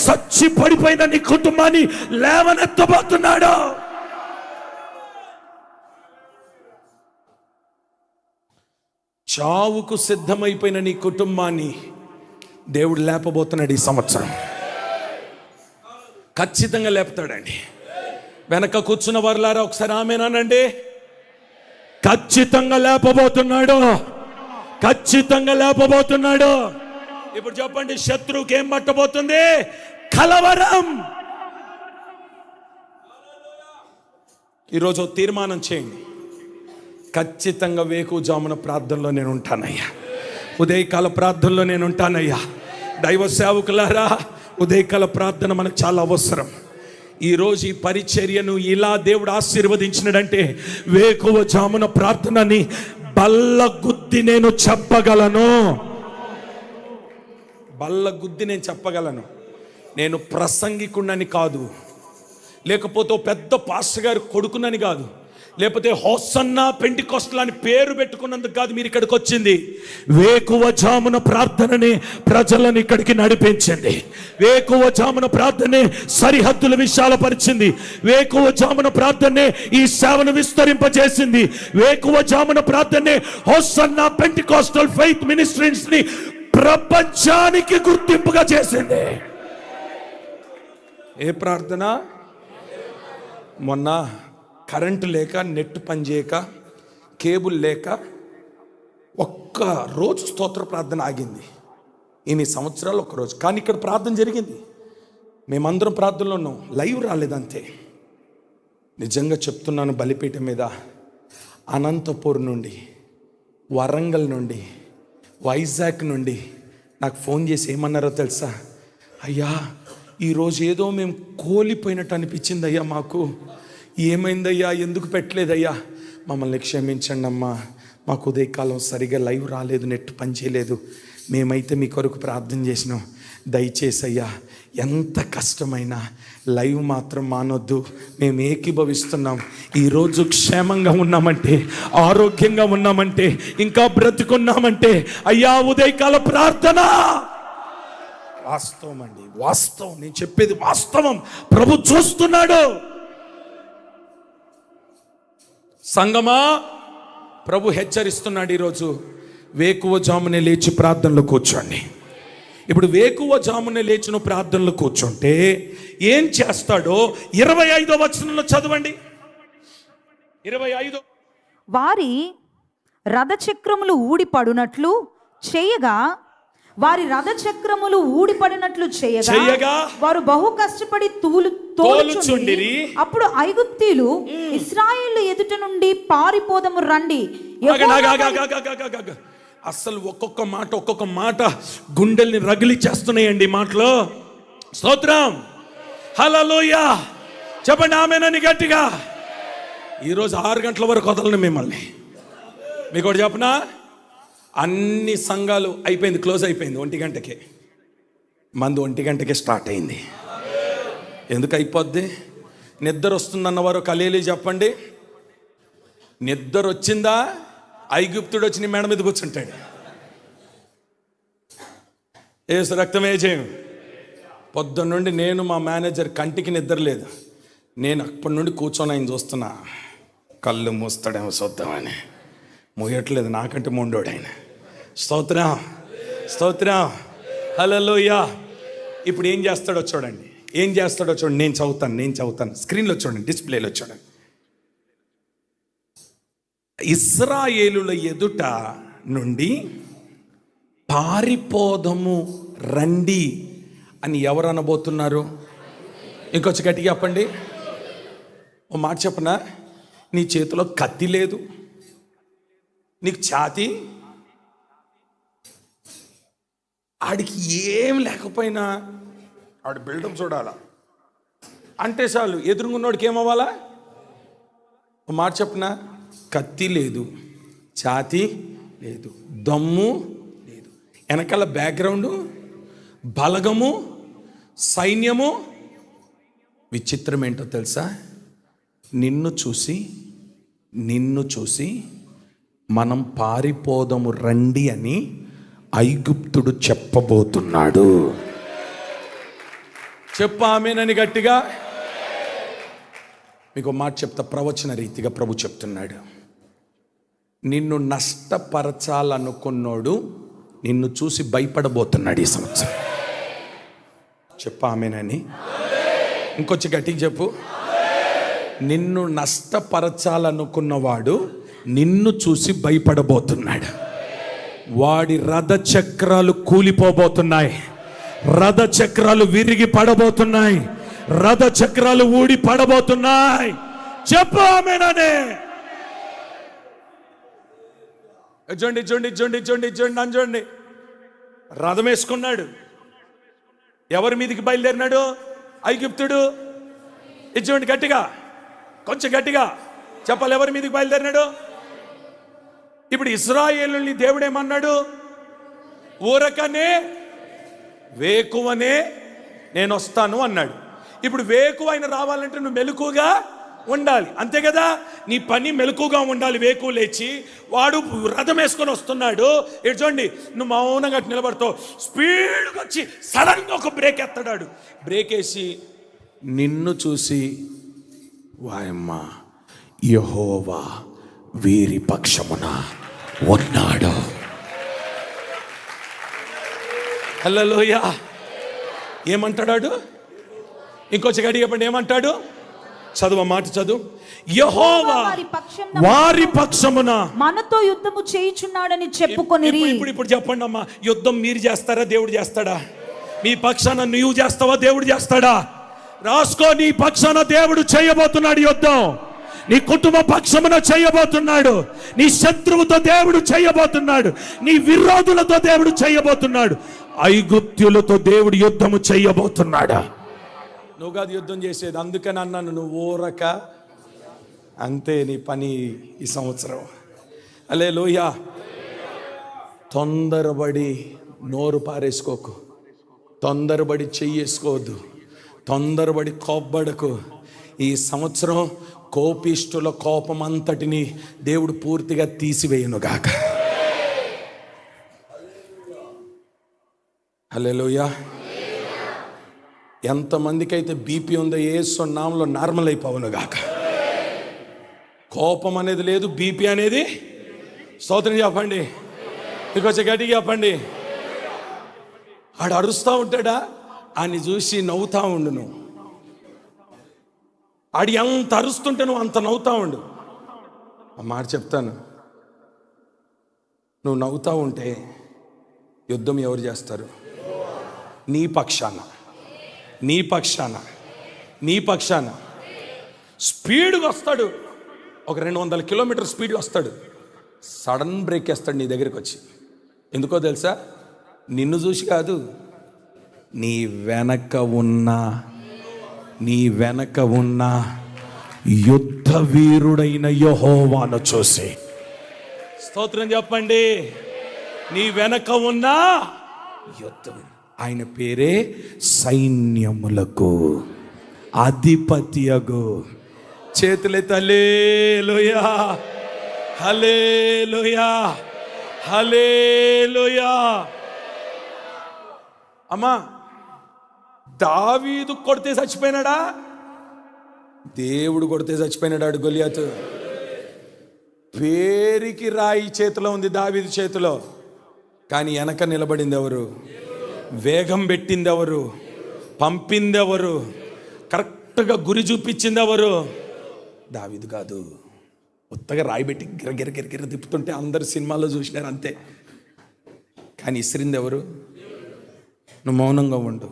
సచ్చి పడిపోయిన నీ కుటుంబాన్ని లేవనెత్తబోతున్నాడు. చావుకు సిద్ధమైపోయిన నీ కుటుంబాన్ని దేవుడు లేపబోతున్నాడు ఈ సంవత్సరం. ఖచ్చితంగా లేపుతాడండి. వెనక కూర్చున్న వారులారా ఒకసారి ఆమేనండి. ఖచ్చితంగా లేపబోతున్నాడు, ఖచ్చితంగా లేపబోతున్నాడు. ఇప్పుడు చెప్పండి, శత్రువుకి ఏం పట్టబోతుంది? కలవరం. ఈరోజు తీర్మానం చేయండి, ఖచ్చితంగా వేకువ జామున ప్రార్థనలో నేను ఉంటానయ్యా, ఉదయకాల ప్రార్థనలో నేను ఉంటానయ్యా. దైవ సేవకులారా, ఉదయకాల ప్రార్థన మనకు చాలా అవసరం. ఈరోజు ఈ పరిచర్యను ఇలా దేవుడు ఆశీర్వదించినాడంటే వేకువ జామున ప్రార్థనని బల్లగుద్ది నేను చెప్పగలను, బల్లగుద్ది నేను చెప్పగలను. నేను ప్రసంగికుడని కాదు, లేకపోతే పెద్ద పాస్టర్ గారు కొడుకునని కాదు, లేకపోతే హోసన్నా పెంటెకోస్తల్ అని పేరు పెట్టుకున్నందుకు కాదు మీరు ఇక్కడికి వచ్చింది. వేకువ జామున ప్రార్థనని ప్రజలను ఇక్కడికి నడిపించింది. వేకువ జామున ప్రార్థనే సరిహద్దుల విశాలపరిచింది. వేకువ జామున ప్రార్థనే ఈ సేవను విస్తరింపజేసింది. వేకువ జామున ప్రార్థనే హోసన్నా పెంటెకోస్టల్ ఫెయిత్ మినిస్ట్రీస్ ని ప్రపంచానికి గుర్తింపుగా చేసింది. ఏ ప్రార్థన? మొన్న కరెంటు లేక, నెట్ పనిచేయక, కేబుల్ లేక ఒక్క రోజు స్తోత్ర ప్రార్థన ఆగింది. ఇన్ని సంవత్సరాలు ఒక్కరోజు. కానీ ఇక్కడ ప్రార్థన జరిగింది. మేమందరం ప్రార్థనలో ఉన్నాం. లైవ్ రాలేదంతే. నిజంగా చెప్తున్నాను, బలిపీఠం మీద అనంతపూర్ నుండి, వరంగల్ నుండి, వైజాగ్ నుండి నాకు ఫోన్ చేసి ఏమన్నారో తెలుసా? అయ్యా, ఈరోజు ఏదో మేము కోల్పోయినట్టు అనిపించింది అయ్యా, మాకు ఏమైందయ్యా, ఎందుకు పెట్టలేదయ్యా, మమ్మల్ని క్షమించండి అమ్మా, మాకు ఉదయకాలం సరిగా లైవ్ రాలేదు, నెట్ పనిచేయలేదు, మేమైతే మీ కొరకు ప్రార్థన చేసినాం, దయచేసి అయ్యా ఎంత కష్టమైనా లైవ్ మాత్రం మానొద్దు, మేము ఏకీభవిస్తున్నాం. ఈరోజు క్షేమంగా ఉన్నామంటే, ఆరోగ్యంగా ఉన్నామంటే, ఇంకా బ్రతుకున్నామంటే అయ్యా ఉదయకాల ప్రార్థన వాస్తవం అండి, వాస్తవం. నేను చెప్పేది వాస్తవం. ప్రభు చూస్తున్నాడు. సంగమా, ప్రభు హెచ్చరిస్తున్నాడు ఈరోజు. వేకువ జామునే లేచి ప్రార్థనలో కూర్చోండి. ఇప్పుడు వేకువ జామునే లేచిన ప్రార్థనలో కూర్చుంటే ఏం చేస్తాడో 25వ వచనంలో చదవండి. 25. వారి రథచక్రములు ఊడిపడునట్లు చేయగా, వారి రథచక్రములు ఊడిపడినట్లు చేయగా వారు బహు కష్టపడి తోలుచుండిరి. అప్పుడు ఐగుప్తీయులు ఇశ్రాయేలు ఎదుట నుండి పారిపోదము రండి. అసలు ఒక్కొక్క మాట గుండెల్ని రగిలి చేస్తున్నాయండి మాటలో. స్తోత్రం, హల్లెలూయా, చెప్పండి ఆమేనని గట్టిగా. ఈరోజు 6 గంటల వరకు వదలను మిమ్మల్ని. మీకు ఒకటి చెప్పనా, అన్ని సంఘాలు అయిపోయింది, క్లోజ్ అయిపోయింది 1 గంటకే. మందు 1 గంటకే స్టార్ట్ అయింది. ఎందుకు అయిపోద్ది? నిద్ర వస్తుందన్నవారు కలేలి చెప్పండి. నిద్ర వచ్చిందా? ఐగుప్తుడు వచ్చి నీ మెడ మీద కూర్చుంటాడు. ఏసు రక్తమే చేయం. పొద్దున్న నుండి నేను, మా మేనేజర్ కంటికి నిద్ర లేదు. నేను అప్పటి నుండి కూర్చొని ఆయన చూస్తున్నా, కళ్ళు మూస్తాడేమో చూద్దామని. మూయట్లేదు, నాకంటే మొండోడు ఆయన. స్తోత్రం, స్తోత్రం, హల్లెలూయా. ఇప్పుడు ఏం చేస్తాడో చూడండి, ఏం చేస్తాడో చూడండి. నేను చదువుతాను. స్క్రీన్లో చూడండి, డిస్ప్లేలో చూడండి. ఇశ్రాయేలుల ఎదుట నుండి పారిపోదము రండి అని ఎవరు అనబోతున్నారు? ఇంకొంచెం గట్టిగా చెప్పండి. ఓ మాట చెప్పనా, నీ చేతిలో కత్తి లేదు, నీకు ఛాతి, ఆడికి ఏం లేకపోయినా ఆడి బిల్డప్ చూడాలా అంటే చాలు, ఎదురుగున్నోడికి ఏమవ్వాలా? ఓ మాట చెప్పనా, కత్తి లేదు, ఛాతి లేదు, దమ్ము లేదు, వెనకాల బ్యాక్గ్రౌండు, బలగము, సైన్యము. విచిత్రం ఏంటో తెలుసా? నిన్ను చూసి మనం పారిపోదము రండి అని ఐగుప్తుడు చెప్పబోతున్నాడు. చెప్పు ఆమేనని గట్టిగా. మీకు మాట చెప్తా, ప్రవచన రీతిగా ప్రభు చెప్తున్నాడు. నిన్ను నష్టపరచాలనుకున్నోడు నిన్ను చూసి భయపడబోతున్నాడు ఈ సంవత్సరం. చెప్పు ఆమేనని. ఇంకొంచెం గట్టిగా చెప్పు. నిన్ను నష్టపరచాలనుకున్నవాడు నిన్ను చూసి భయపడబోతున్నాడు. వాడి రథచక్రాలు కూలిపోబోతున్నాయి, రథచక్రాలు విరిగి పడబోతున్నాయి, రథచక్రాలు ఊడి పడబోతున్నాయి. చెప్పు ఆమేననే. చూడండి, రథం వేసుకున్నాడు. ఎవరి మీదకి బయలుదేరినాడు? ఐగుప్తుడు. ఇచ్చుకోండి గట్టిగా, కొంచెం గట్టిగా చెప్పాలి. ఎవరి మీదకి బయలుదేరినాడు? ఇప్పుడు ఇశ్రాయేలుని దేవుడేమన్నాడు? ఊరకనే వేకువనే నేను వస్తాను అన్నాడు. ఇప్పుడు వేకువ ఆయన రావాలంటే నువ్వు మెలకుగా ఉండాలి, అంతే కదా. నీ పని మెలకుగా ఉండాలి. వేకు లేచి వాడు రథం వేసుకొని వస్తున్నాడు, ఇటు చూడండి, నువ్వు మౌనంగా నిలబడతావు, స్పీడ్గా వచ్చి సడన్గా ఒక బ్రేక్ ఎత్తాడు. బ్రేక్ వేసి నిన్ను చూసి, వాయమ్మ యెహోవా వీరి పక్షమున ఉన్నాడు. హల్లెలూయా. ఏమంటాడు? ఇంకొంచెం గట్టిగా చెప్పండి, ఏమంటాడు? చదువు, మాట చదువు. యెహోవా వారి పక్షమున మనతో యుద్ధము చేయుచున్నాడని చెప్పుకొనిరి. ఇప్పుడు చెప్పండి అమ్మా, యుద్ధం మీరు చేస్తారా, దేవుడు చేస్తాడా? మీ పక్షాన నువ్వు చేస్తావా, దేవుడు చేస్తాడా? రాసుకో, నీ పక్షాన దేవుడు చేయబోతున్నాడు యుద్ధం. నీ కుటుంబ పక్షమున చేయబోతున్నాడు. నీ శత్రువుతో దేవుడు చేయబోతున్నాడు. నీ విరోధులతో దేవుడు చేయబోతున్నాడు. ఐగుప్త్యులతో దేవుడు యుద్ధము చేయబోతున్నాడా? నువ్వు కాదు యుద్ధం చేసేది. అందుకని అన్నాను, నువ్వు ఊరక అంతే నీ పని ఈ సంవత్సరం. హల్లెలూయా. తొందరపడి నోరు పారేసుకోకు, తొందరపడి చెయ్యేసుకోవద్దు, తొందరపడి కోప్పడకు. ఈ సంవత్సరం కోపిష్టుల కోపం అంతటిని దేవుడు పూర్తిగా తీసివేయును గాక. హల్లెలూయా. ఎంతమందికి అయితే బీపీ ఉందో యేసు నామములో నార్మల్ అయిపోవును గాక. కోపం అనేది లేదు, బీపీ అనేది. స్తోత్రం చెప్పండి, ఇంకొంచెం గట్టిగా చెప్పండి. ఆడు అరుస్తూ ఉంటాడా, అని చూసి నవ్వుతా ఉండు. నువ్వు ఆడి ఎంత అరుస్తుంటే నువ్వు అంత నవ్వుతా ఉండు. ఆ మాట చెప్తాను, నువ్వు నవ్వుతా ఉంటే యుద్ధం ఎవరు చేస్తారు? నీ పక్షాన, నీ పక్షాన, నీ పక్షాన. స్పీడ్గా వస్తాడు, ఒక 200 కిలోమీటర్ స్పీడ్గా వస్తాడు. సడన్ బ్రేక్ వేస్తాడు నీ దగ్గరికి వచ్చి. ఎందుకో తెలుసా? నిన్ను చూసి కాదు, నీ వెనక ఉన్న యుద్ధ వీరుడైన యెహోవాను చూసి. స్తోత్రం చెప్పండి. నీ వెనక ఉన్న యుద్ధం, ఆయన పేరే సైన్యములకు అధిపతియగు. చేతులెత్తి హల్లెలూయా, హల్లెలూయా, హల్లెలూయా. అమ్మా, దావీదు కొడితే చచ్చిపోయినాడా? దేవుడు కొడితే చచ్చిపోయినాడు గొలియాతు. పేరుకి రాయి చేతిలో ఉంది దావీదు చేతిలో, కానీ వెనక నిలబడింది ఎవరు? వేగం పెట్టింది ఎవరు? పంపింది ఎవరు? కరెక్ట్గా గురి చూపించింది ఎవరు? దావీదు కాదు. కొత్తగా రాయి పెట్టి గిరగిర తిప్పుతుంటే అందరు సినిమాలో చూసినారు అంతే, కానీ ఇసిరింది ఎవరు? నువ్వు మౌనంగా ఉండు.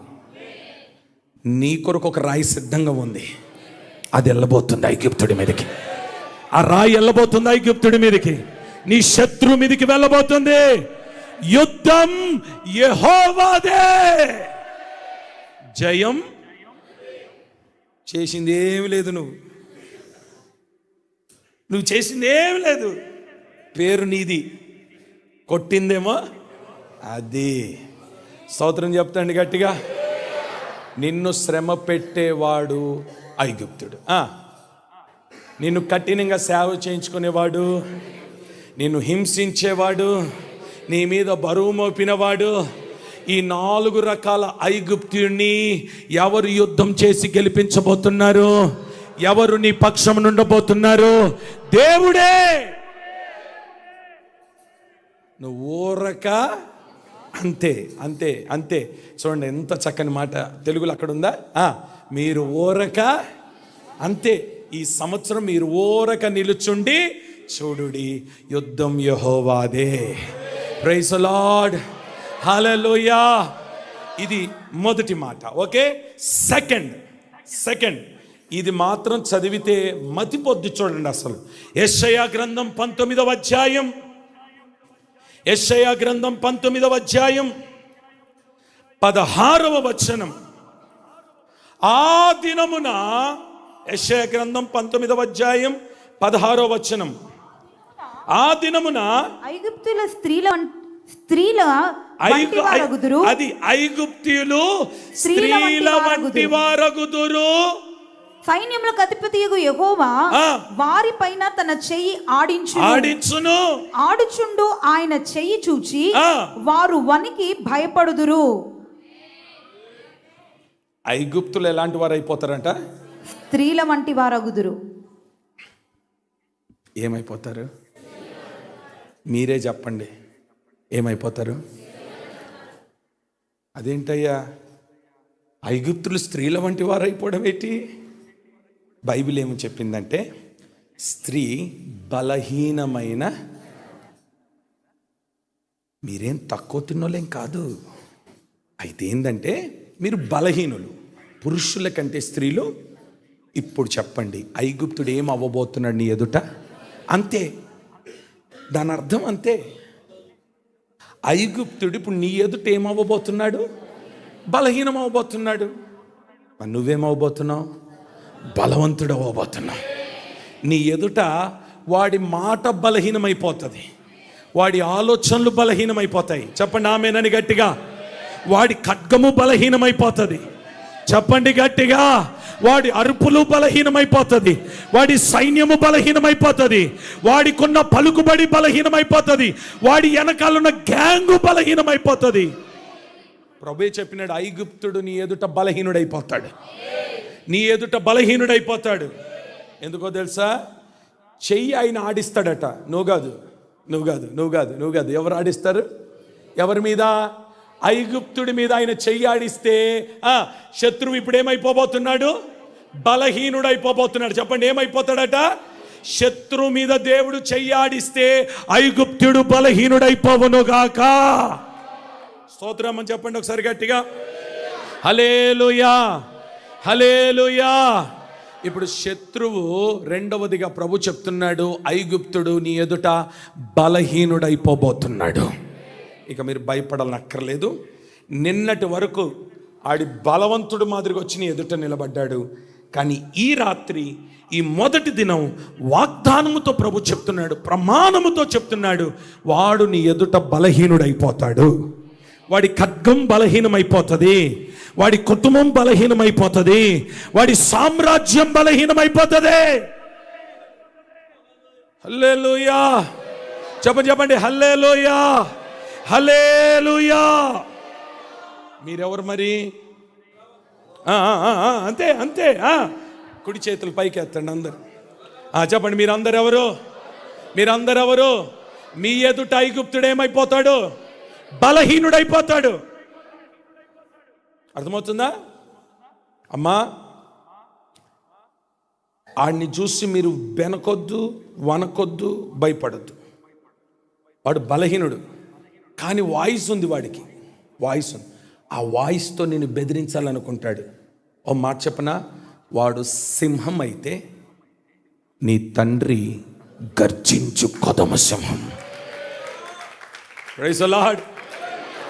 నీ కొరకు ఒక రాయి సిద్ధంగా ఉంది, అది వెళ్ళబోతుంది ఐగుప్తుడి మీదకి. ఆ రాయి వెళ్ళబోతుంది ఐగుప్తుడి మీదకి, నీ శత్రు మీదకి వెళ్ళబోతుంది. యుద్ధం యెహోవాదే. జయం చేసింది ఏమి లేదు, నువ్వు చేసింది ఏమి లేదు. పేరు నీది, కొట్టిందేమో అది. స్తోత్రం చెప్తాండి గట్టిగా. నిన్ను శ్రమ పెట్టేవాడు ఐగుప్తుడు. నిన్ను కఠినంగా సేవ చేయించుకునేవాడు, నిన్ను హింసించేవాడు, నీ మీద బరువు మోపినవాడు, ఈ 4 రకాల ఐగుప్తుని ఎవరు యుద్ధం చేసి గెలిపించబోతున్నారు? ఎవరు నీ పక్షం నుండబోతున్నారు? దేవుడే. నువ్వు ఊరక అంతే అంతే అంతే. చూడండి ఎంత చక్కని మాట తెలుగులో అక్కడ ఉందా? మీరు ఊరక అంతే. ఈ సంవత్సరం మీరు ఊరక నిలుచుండి చూడుడి, యుద్ధం యెహోవాదే. ప్రైజ్ ది లార్డ్, హల్లెలూయా. ఇది మొదటి మాట. ఓకే, సెకండ్ ఇది మాత్రం చదివితే మతిపోద్ది. చూడండి అసలు యెషయా గ్రంథం 19వ అధ్యాయం, యెషయా గ్రంథం 19వ అధ్యాయం 16వ వచనం. ఆ దినమున, యెషయా గ్రంథం 19వ అధ్యాయం 16వ వచనం. ఆ దినమున ఐగుప్తుల స్త్రీల అది ఐగుప్తీయులు స్త్రీల వంటి వారగుదురు. సైన్యములకు అధిపతియగు యెహోవా వారి పైన తన చెయ్యి ఆడించును. ఆడుచుండు ఆయన చెయ్యి చూచి వారు వణికి భయపడుదురు. ఐగుప్తులు ఎలాంటి వారు అయిపోతారంట? స్త్రీల వంటి వారగుదురు. ఏమైపోతారు? మీరే చెప్పండి, ఏమైపోతారు? అదేంటయ్యా, ఐగుప్తులు స్త్రీల వంటి వారు అయిపోవడం ఏంటి? బైబిల్ ఏమని చెప్పిందంటే, స్త్రీ బలహీనమైన, మీరేం తక్కువ తిన్నోలేం కాదు, అయితే ఏంటంటే మీరు బలహీనులు, పురుషుల కంటే స్త్రీలు. ఇప్పుడు చెప్పండి, ఐగుప్తుడు ఏం అవ్వబోతున్నాడు నీ ఎదుట? అంతే, దాని అర్థం అంతే. ఐగుప్తుడు ఇప్పుడు నీ ఎదుట ఏమవ్వబోతున్నాడు? బలహీనం అవ్వబోతున్నాడు. మరి నువ్వేమవ్వబోతున్నావు? బలవంతుడు అవ్వబోతున్నావు. నీ ఎదుట వాడి మాట బలహీనమైపోతుంది, వాడి ఆలోచనలు బలహీనమైపోతాయి. చెప్పండి ఆమేనని గట్టిగా. వాడి ఖడ్గము బలహీనమైపోతుంది. చెప్పండి గట్టిగా. వాడి అరుపులు బలహీనమైపోతుంది, వాడి సైన్యము బలహీనమైపోతుంది, వాడికున్న పలుకుబడి బలహీనమైపోతుంది, వాడి వెనకాలన్న గ్యాంగు బలహీనమైపోతుంది. ప్రభువే చెప్పినాడు, ఐగుప్తుడు నీ ఎదుట బలహీనుడైపోతాడు, నీ ఎదుట బలహీనుడైపోతాడు. ఎందుకో తెలుసా? చెయ్యి ఆయన ఆడిస్తాడట. నువ్వు కాదు. ఎవరు ఆడిస్తారు? ఎవరి మీద? ఐగుప్తుడి మీద ఆయన చెయ్యి ఆడిస్తే శత్రువు ఇప్పుడు ఏమైపోబోతున్నాడు? బలహీనుడైపోబోతున్నాడు. చెప్పండి, ఏమైపోతాడట? శత్రువు మీద దేవుడు చెయ్యి ఆడిస్తే ఐగుప్తుడు బలహీనుడైపోవునుగాక. స్తోత్రం అని చెప్పండి ఒకసారి గట్టిగా. హల్లెలూయా, హల్లెలూయా. ఇప్పుడు శత్రువు రెండవదిగా ప్రభు చెప్తున్నాడు, ఐగుప్తుడు నీ ఎదుట బలహీనుడైపోబోతున్నాడు. ఇక మీరు భయపడాలనక్కర్లేదు. నిన్నటి వరకు ఆడి బలవంతుడు మాదిరిగా వచ్చి నీ ఎదుట నిలబడ్డాడు, కానీ ఈ రాత్రి, ఈ మొదటి దినం వాగ్దానముతో ప్రభు చెప్తున్నాడు, ప్రమాణముతో చెప్తున్నాడు, వాడు నీ ఎదుట బలహీనుడైపోతాడు. వాడి ఖడ్గం బలహీనమైపోతుంది, వాడి కుటుంబం బలహీనమైపోతుంది, వాడి సామ్రాజ్యం బలహీనమైపోతుంది. హల్లెలూయా. చెప్పండి హల్లెలూయా, హల్లెలూయా. మీరెవరు మరి? అంతే. కుడి చేతులు పైకి ఎత్తండి అందరు. చెప్పండి, మీరందరు ఎవరు? మీ ఎదుట ఐగుప్తుడు ఏమైపోతాడు? బలహీనుడైపోతాడు. అర్థమవుతుందా అమ్మా? ఆడిని చూసి మీరు వెనకొద్దు, వనకొద్దు, భయపడద్దు. వాడు బలహీనుడు, కానీ వాయిస్ ఉంది, వాడికి వాయిస్ ఉంది. ఆ వాయిస్తో నేను బెదిరించాలనుకుంటాడు. ఓ మాట చెప్పనా? వాడు సింహం అయితే నీ తండ్రి గర్జించు కొదమ సింహం. Praise the Lord.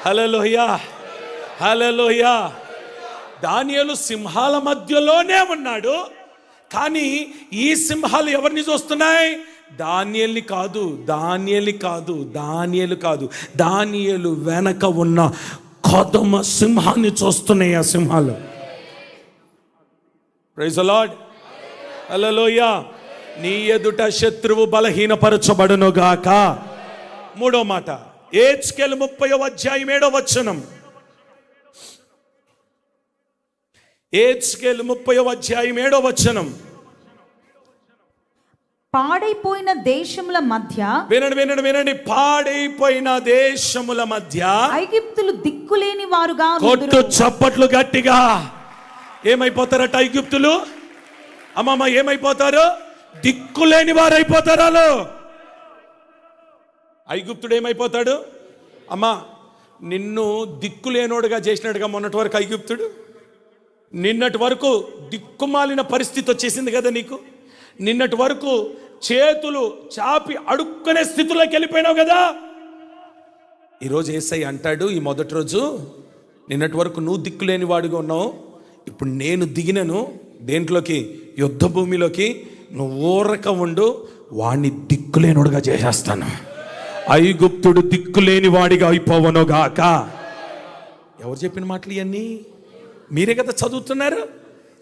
Hallelujah, hallelujah. దానియేలు సింహాల మధ్యలోనే ఉన్నాడు, కానీ ఈ సింహాలు ఎవరిని చూస్తున్నాయి? దానియేలుని కాదు. దానియేలు వెనక ఉన్న కొదమ సింహాన్ని చూస్తున్నాయి ఆ సింహాలు. Praise the Lord. హల్లెలూయా. నీ ఎదుట శత్రువు బలహీనపరచబడును గాక. మూడో మాట, యెహెజ్కేలు 30వ అధ్యాయం 7వ వచనం. యెహెజ్కేలు 30వ అధ్యాయం 7వ వచనం. పాడైపోయిన దేశముల మధ్య, వినండి, పాడైపోయిన దేశముల మధ్య ఐగుప్తులు దిక్కులేని వారుగా. కొట్టు చప్పట్లు గట్టిగా. ఏమైపోతారట ఐగుప్తులు? అమ్మమ్మ, ఏమైపోతారు? దిక్కులేని వారు అయిపోతారు వాళ్ళు. ఐగుప్తుడు ఏమైపోతాడు? అమ్మా, నిన్ను దిక్కులేనోడుగా చేసినట్టుగా మొన్నటి వరకు ఐగుప్తుడు. నిన్నటి వరకు దిక్కుమాలిన పరిస్థితి వచ్చేసింది కదా నీకు. నిన్నటి వరకు చేతులు చాపి అడుక్కునే స్థితిలోకి వెళ్ళిపోయినావు కదా. ఈరోజు యేసయ్య అంటాడు, ఈ మొదటి రోజు, నిన్నటి వరకు నువ్వు దిక్కులేని వాడిగా ఉన్నావు, ఇప్పుడు నేను దిగినను దేంట్లోకి? యుద్ధ భూమిలోకి. నువ్వు ఊరక ఉండు, వాణ్ణి దిక్కులేనుడుగా చేసేస్తాను. ఐగుప్తుడు దిక్కులేని వాడిగా అయిపోవనుగాక. ఎవరు చెప్పిన మాటలు ఇవన్నీ? మీరే కదా చదువుతున్నారు.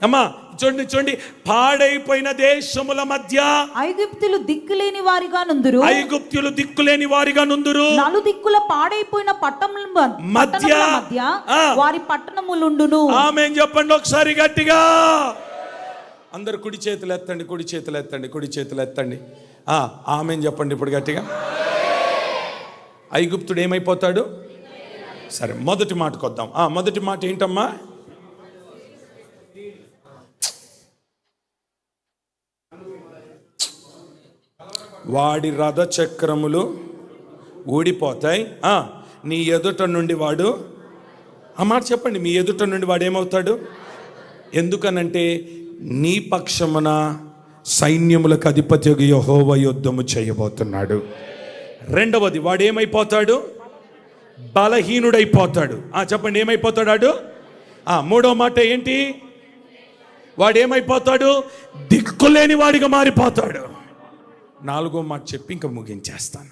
అమ్మా చూడండి చూడండి, పాడైపోయిన దేశముల మధ్య ఐగుప్తులు దిక్కులేని వారిగా నుందురు. ఐగుప్తులు దిక్కులేని వారిగా నుందురు. నలుదిక్కుల పాడైపోయిన పట్టణముల మధ్య వారి పట్టణములుండును. ఆమేన్ చెప్పండి ఒకసారి గట్టిగా. అందరు కుడి చేతులు ఎత్తండి, కుడి చేతులు ఎత్తండి, కుడి చేతులు ఎత్తండి. ఆమేన్ చెప్పండి ఇప్పుడు గట్టిగా. ఐగుప్తుడు ఏమైపోతాడు? సరే, మొదటి మాటకు వద్దాం. మొదటి మాట ఏంటమ్మా? వాడి రథ చక్రములు ఊడిపోతాయి, నీ ఎదుట నుండి వాడు, ఆ మాట చెప్పండి, మీ ఎదుట నుండి వాడు ఏమవుతాడు? ఎందుకనంటే నీ పక్షమున సైన్యములకు అధిపతి యెహోవా యుద్ధము చేయబోతున్నాడు. రెండవది, వాడు ఏమైపోతాడు? బలహీనుడైపోతాడు. చెప్పండి, ఏమైపోతాడు? మూడో మాట ఏంటి? వాడు ఏమైపోతాడు? దిక్కులేని వాడిగా మారిపోతాడు. నాలుగో మాట చెప్పి ఇంకా ముగించేస్తాను.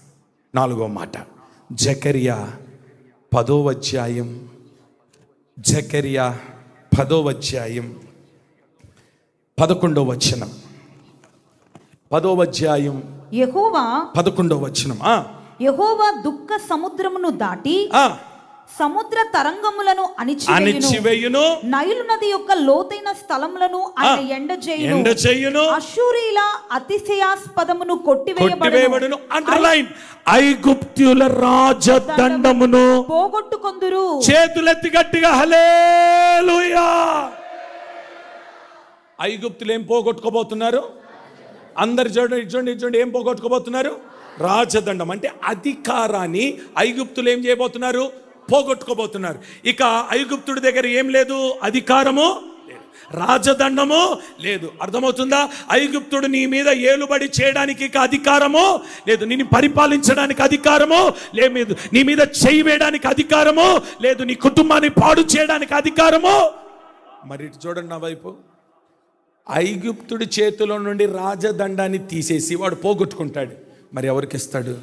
నాలుగో మాట జకర్యా 10వ అధ్యాయం, జకర్యా 10వ అధ్యాయం 11వ వచనం. 10వ అధ్యాయం యెహోవా 11వ వచనం. యెహోవా దుఃఖ సముద్రమును దాటి సముద్ర తరంగములను అణిచివేయును. నైలు నది యొక్క లోతైన స్థలములను ఆయన ఎండచేయును. అష్షూరీల అతిశయాస్పదమును కొట్టివేయబడును. అండర్లైన్, ఐగుప్తుల రాజదండమును పోగొట్టుకొందురు. చేతులెత్తి గట్టిగా హల్లెలూయా. ఐగుప్తులు ఏం పోగొట్టుకోబోతున్నారు? అందరు చూడండి, ఏం పోగొట్టుకోబోతున్నారు? రాజదండం అంటే అధికారాన్ని ఐగుప్తులు ఏం చేయబోతున్నారు? పోగొట్టుకోబోతున్నారు. ఇక ఐగుప్తుడి దగ్గర ఏం లేదు? అధికారము లేదు, రాజదండము లేదు. అర్థమవుతుందా? ఐగుప్తుడు నీ మీద ఏలుబడి చేయడానికి ఇక అధికారము లేదు. నిన్ను పరిపాలించడానికి అధికారము లేదు. నీ మీద చేయి వేయడానికి అధికారము లేదు. నీ కుటుంబాన్ని పాడు చేయడానికి అధికారము. మరి ఇటు చూడండి నా వైపు. ఐగుప్తుడి చేతిలో నుండి రాజదండాన్ని తీసేసి వాడు పోగొట్టుకుంటాడు. మరి ఎవరికి ఇస్తాడు?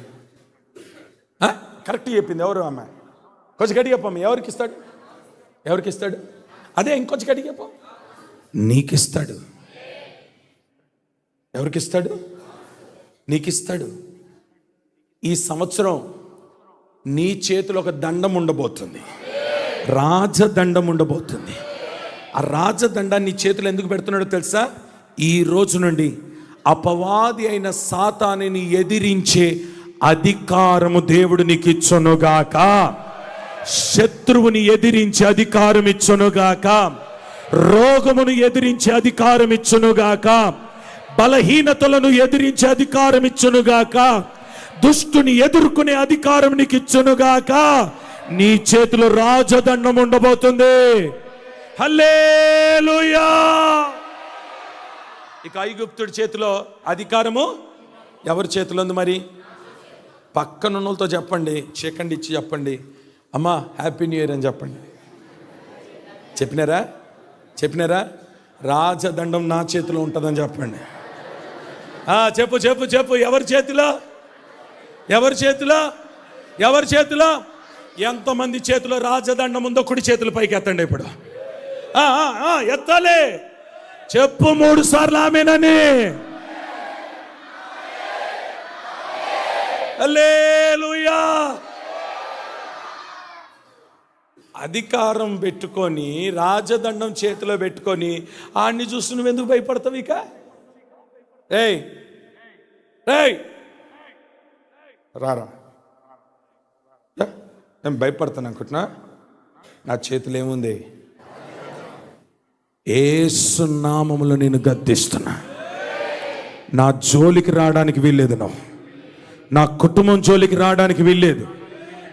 కరెక్ట్ చెప్పింది ఎవరు? అమ్మ కొంచెం గట్టి చెప్పమ్మ. ఎవరికి ఇస్తాడు? ఎవరికి ఇస్తాడు? అదే ఇంకొంచెం గట్టి చెప్పు. నీకిస్తాడు. ఎవరికి ఇస్తాడు? నీకిస్తాడు. ఈ సంవత్సరం నీ చేతిలో ఒక దండం ఉండబోతుంది, రాజదండం ఉండబోతుంది. ఆ రాజదండాన్ని నీ చేతులు ఎందుకు పెడుతున్నాడో తెలుసా? ఈ రోజు నుండి అపవాది అయిన సాతానుని ఎదిరించే అధికారము దేవుడు నీకు ఇచ్చునుగాక. శత్రువుని ఎదిరించే అధికారం ఇచ్చునుగాక. రోగమును ఎదిరించే అధికారం ఇచ్చునుగాక. బలహీనతలను ఎదిరించే అధికారం ఇచ్చునుగాక. దుష్టుని ఎదుర్కొనే అధికారం నీకు ఇచ్చునుగాక. నీ చేతిలో రాజదండం ఉండబోతుంది. హల్లెలూయా. ఇక ఐగుప్తుడి చేతిలో అధికారము ఎవరి చేతిలో ఉంది? మరి పక్కనున్నోళ్ళతో చెప్పండి, చీకండి ఇచ్చి చెప్పండి, అమ్మా హ్యాపీ న్యూ ఇయర్ అని చెప్పండి. చెప్పినారా? రాజదండం నా చేతిలో ఉంటుందని చెప్పండి. చెప్పు చెప్పు చెప్పు. ఎవరి చేతిలో? ఎవరి చేతిలో? ఎవరి చేతిలో? ఎంతమంది చేతిలో రాజదండం ఉందో కుడి చేతుల పైకి ఎత్తండి ఇప్పుడు. ఎత్తాలి. చెప్పు 3 సార్లు ఆమేనని. హల్లెలూయా. అధికారం పెట్టుకొని రాజదండం చేతిలో పెట్టుకొని ఆడిని చూసి నువ్వు ఎందుకు భయపడతావు? ఇక ఏయ్ రారా, నేను భయపడతాను అనుకుంటున్నా? నా చేతిలో ఏముంది? యేసు నామములో నేను గద్దిస్తున్నా. నా జోలికి రావడానికి వీల్లేదు. నా కుటుంబం జోలికి రావడానికి వీల్లేదు.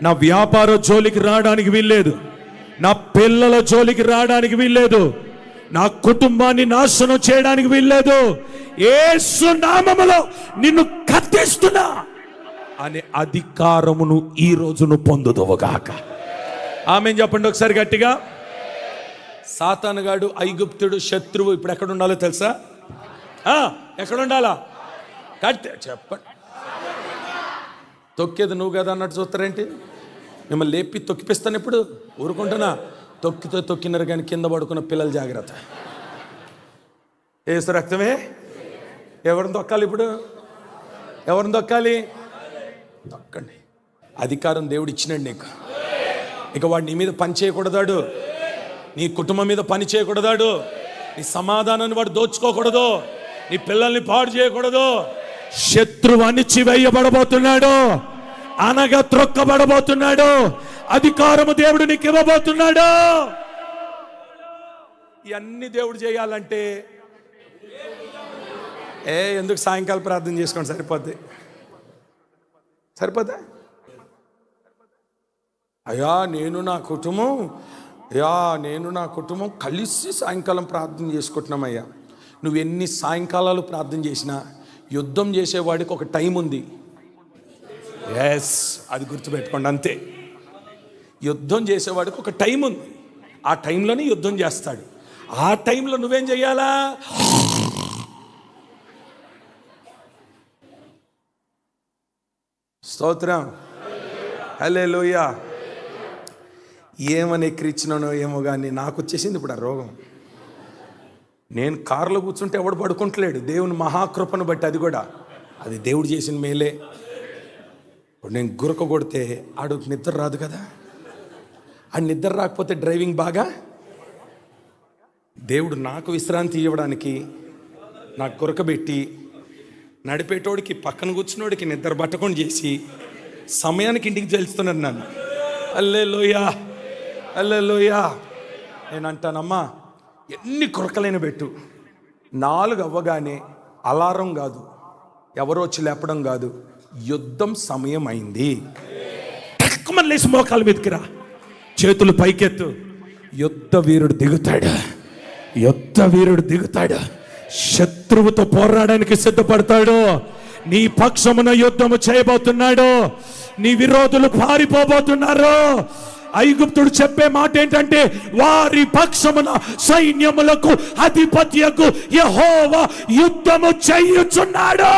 నా వ్యాపార జోలికి రావడానికి వీల్లేదు. నా పిల్లల జోలికి రావడానికి వీల్లేదు. నా కుటుంబాన్ని నాశనం చేయడానికి వీల్లేదు. యేసు నామములో నిన్ను గద్దిస్తున్నా అనే అధికారమును ఈ రోజును పొందుదువుగాక. ఆమేన్ చెప్పండి ఒకసారి గట్టిగా. సాతానుగాడు, ఐగుప్తుడు, శత్రువు ఇప్పుడు ఎక్కడ ఉండాలో తెలుసా? ఎక్కడ ఉండాలా? కట్టే చెప్పండి. తొక్కేది నువ్వు కదా అన్నట్టు చూస్తారేంటి? మిమ్మల్ని లేపి తొక్కిపిస్తాను ఇప్పుడు. ఊరుకుంటున్నా? తొక్కితో తొక్కినారు కానీ కింద పడుకున్న పిల్లలు జాగ్రత్త. యేసు రక్తమే. ఎవరిని తొక్కాలి ఇప్పుడు? ఎవరిని తొక్కాలి? తొక్కండి. అధికారం దేవుడు ఇచ్చినాడు నీకు. ఇక వాడు నీ మీద పని చేయకూడదాడు, నీ కుటుంబం మీద పని చేయకూడదాడు, నీ సమాధానాన్ని వాడు దోచుకోకూడదు, నీ పిల్లల్ని పాడు చేయకూడదు. శత్రువు అణిచివేయబడబోతున్నాడు, అనగా త్రొక్కబడబోతున్నాడు. అధికారము దేవుడు నీకు ఇవ్వబోతున్నాడు. ఇవన్నీ దేవుడు చేయాలంటే ఎందుకు సాయంకాలం ప్రార్థన చేసుకోండి, సరిపోద్ది. అయ్యా నేను నా కుటుంబం కలిసి సాయంకాలం ప్రార్థన చేసుకుంటున్నామయ్యా. నువ్వు ఎన్ని సాయంకాలాలు ప్రార్థన చేసినా యుద్ధం చేసేవాడికి ఒక టైం ఉంది. అది గుర్తుపెట్టుకోండి. అంతే, యుద్ధం చేసేవాడికి ఒక టైం ఉంది. ఆ టైంలోనే యుద్ధం చేస్తాడు. ఆ టైంలో నువ్వేం చెయ్యాలా? స్తోత్రం, హల్లెలూయా. ఏమని ఎక్కిరిచ్చినానో ఏమో కానీ నాకు వచ్చేసింది ఇప్పుడు ఆ రోగం. నేను కారులో కూర్చుంటే ఎవడు పడుకుంటలేడు, దేవుని మహాకృపను బట్టి. అది దేవుడు చేసిన మేలే. ఇప్పుడు నేను గురక కొడితే ఆడికి నిద్ర రాదు కదా. ఆ నిద్ర రాకపోతే డ్రైవింగ్ బాగా. దేవుడు నాకు విశ్రాంతి ఇవ్వడానికి నాకు గురకబెట్టి నడిపేటోడికి పక్కన కూర్చున్నోడికి నిద్ర పట్టకుండా చేసి సమయానికి ఇంటికి తెలుస్తున్నాను నన్ను. హల్లెలూయా, హల్లెలూయా. నేను అంటానమ్మా, ఎన్ని కొరకలైన పెట్టు, 4 అవ్వగానే అలారం కాదు, ఎవరో వచ్చి లేపడం కాదు, యుద్ధం సమయం అయింది. తక్కువని లేచి మోకాల మీదకి రా, చేతులు పైకెత్తు. యుద్ధ వీరుడు దిగుతాడు. శత్రువుతో పోరాడడానికి సిద్ధపడతాడు. నీ పక్షమున యుద్ధము చేయబోతున్నాడు. నీ విరోధులు పారిపోబోతున్నారు. ఐగుప్తుడు చెప్పే మాట ఏంటంటే, వారి పక్షమున సైన్యములకు అధిపత్యకు యెహోవా యుద్ధము చేయుచున్నాడు.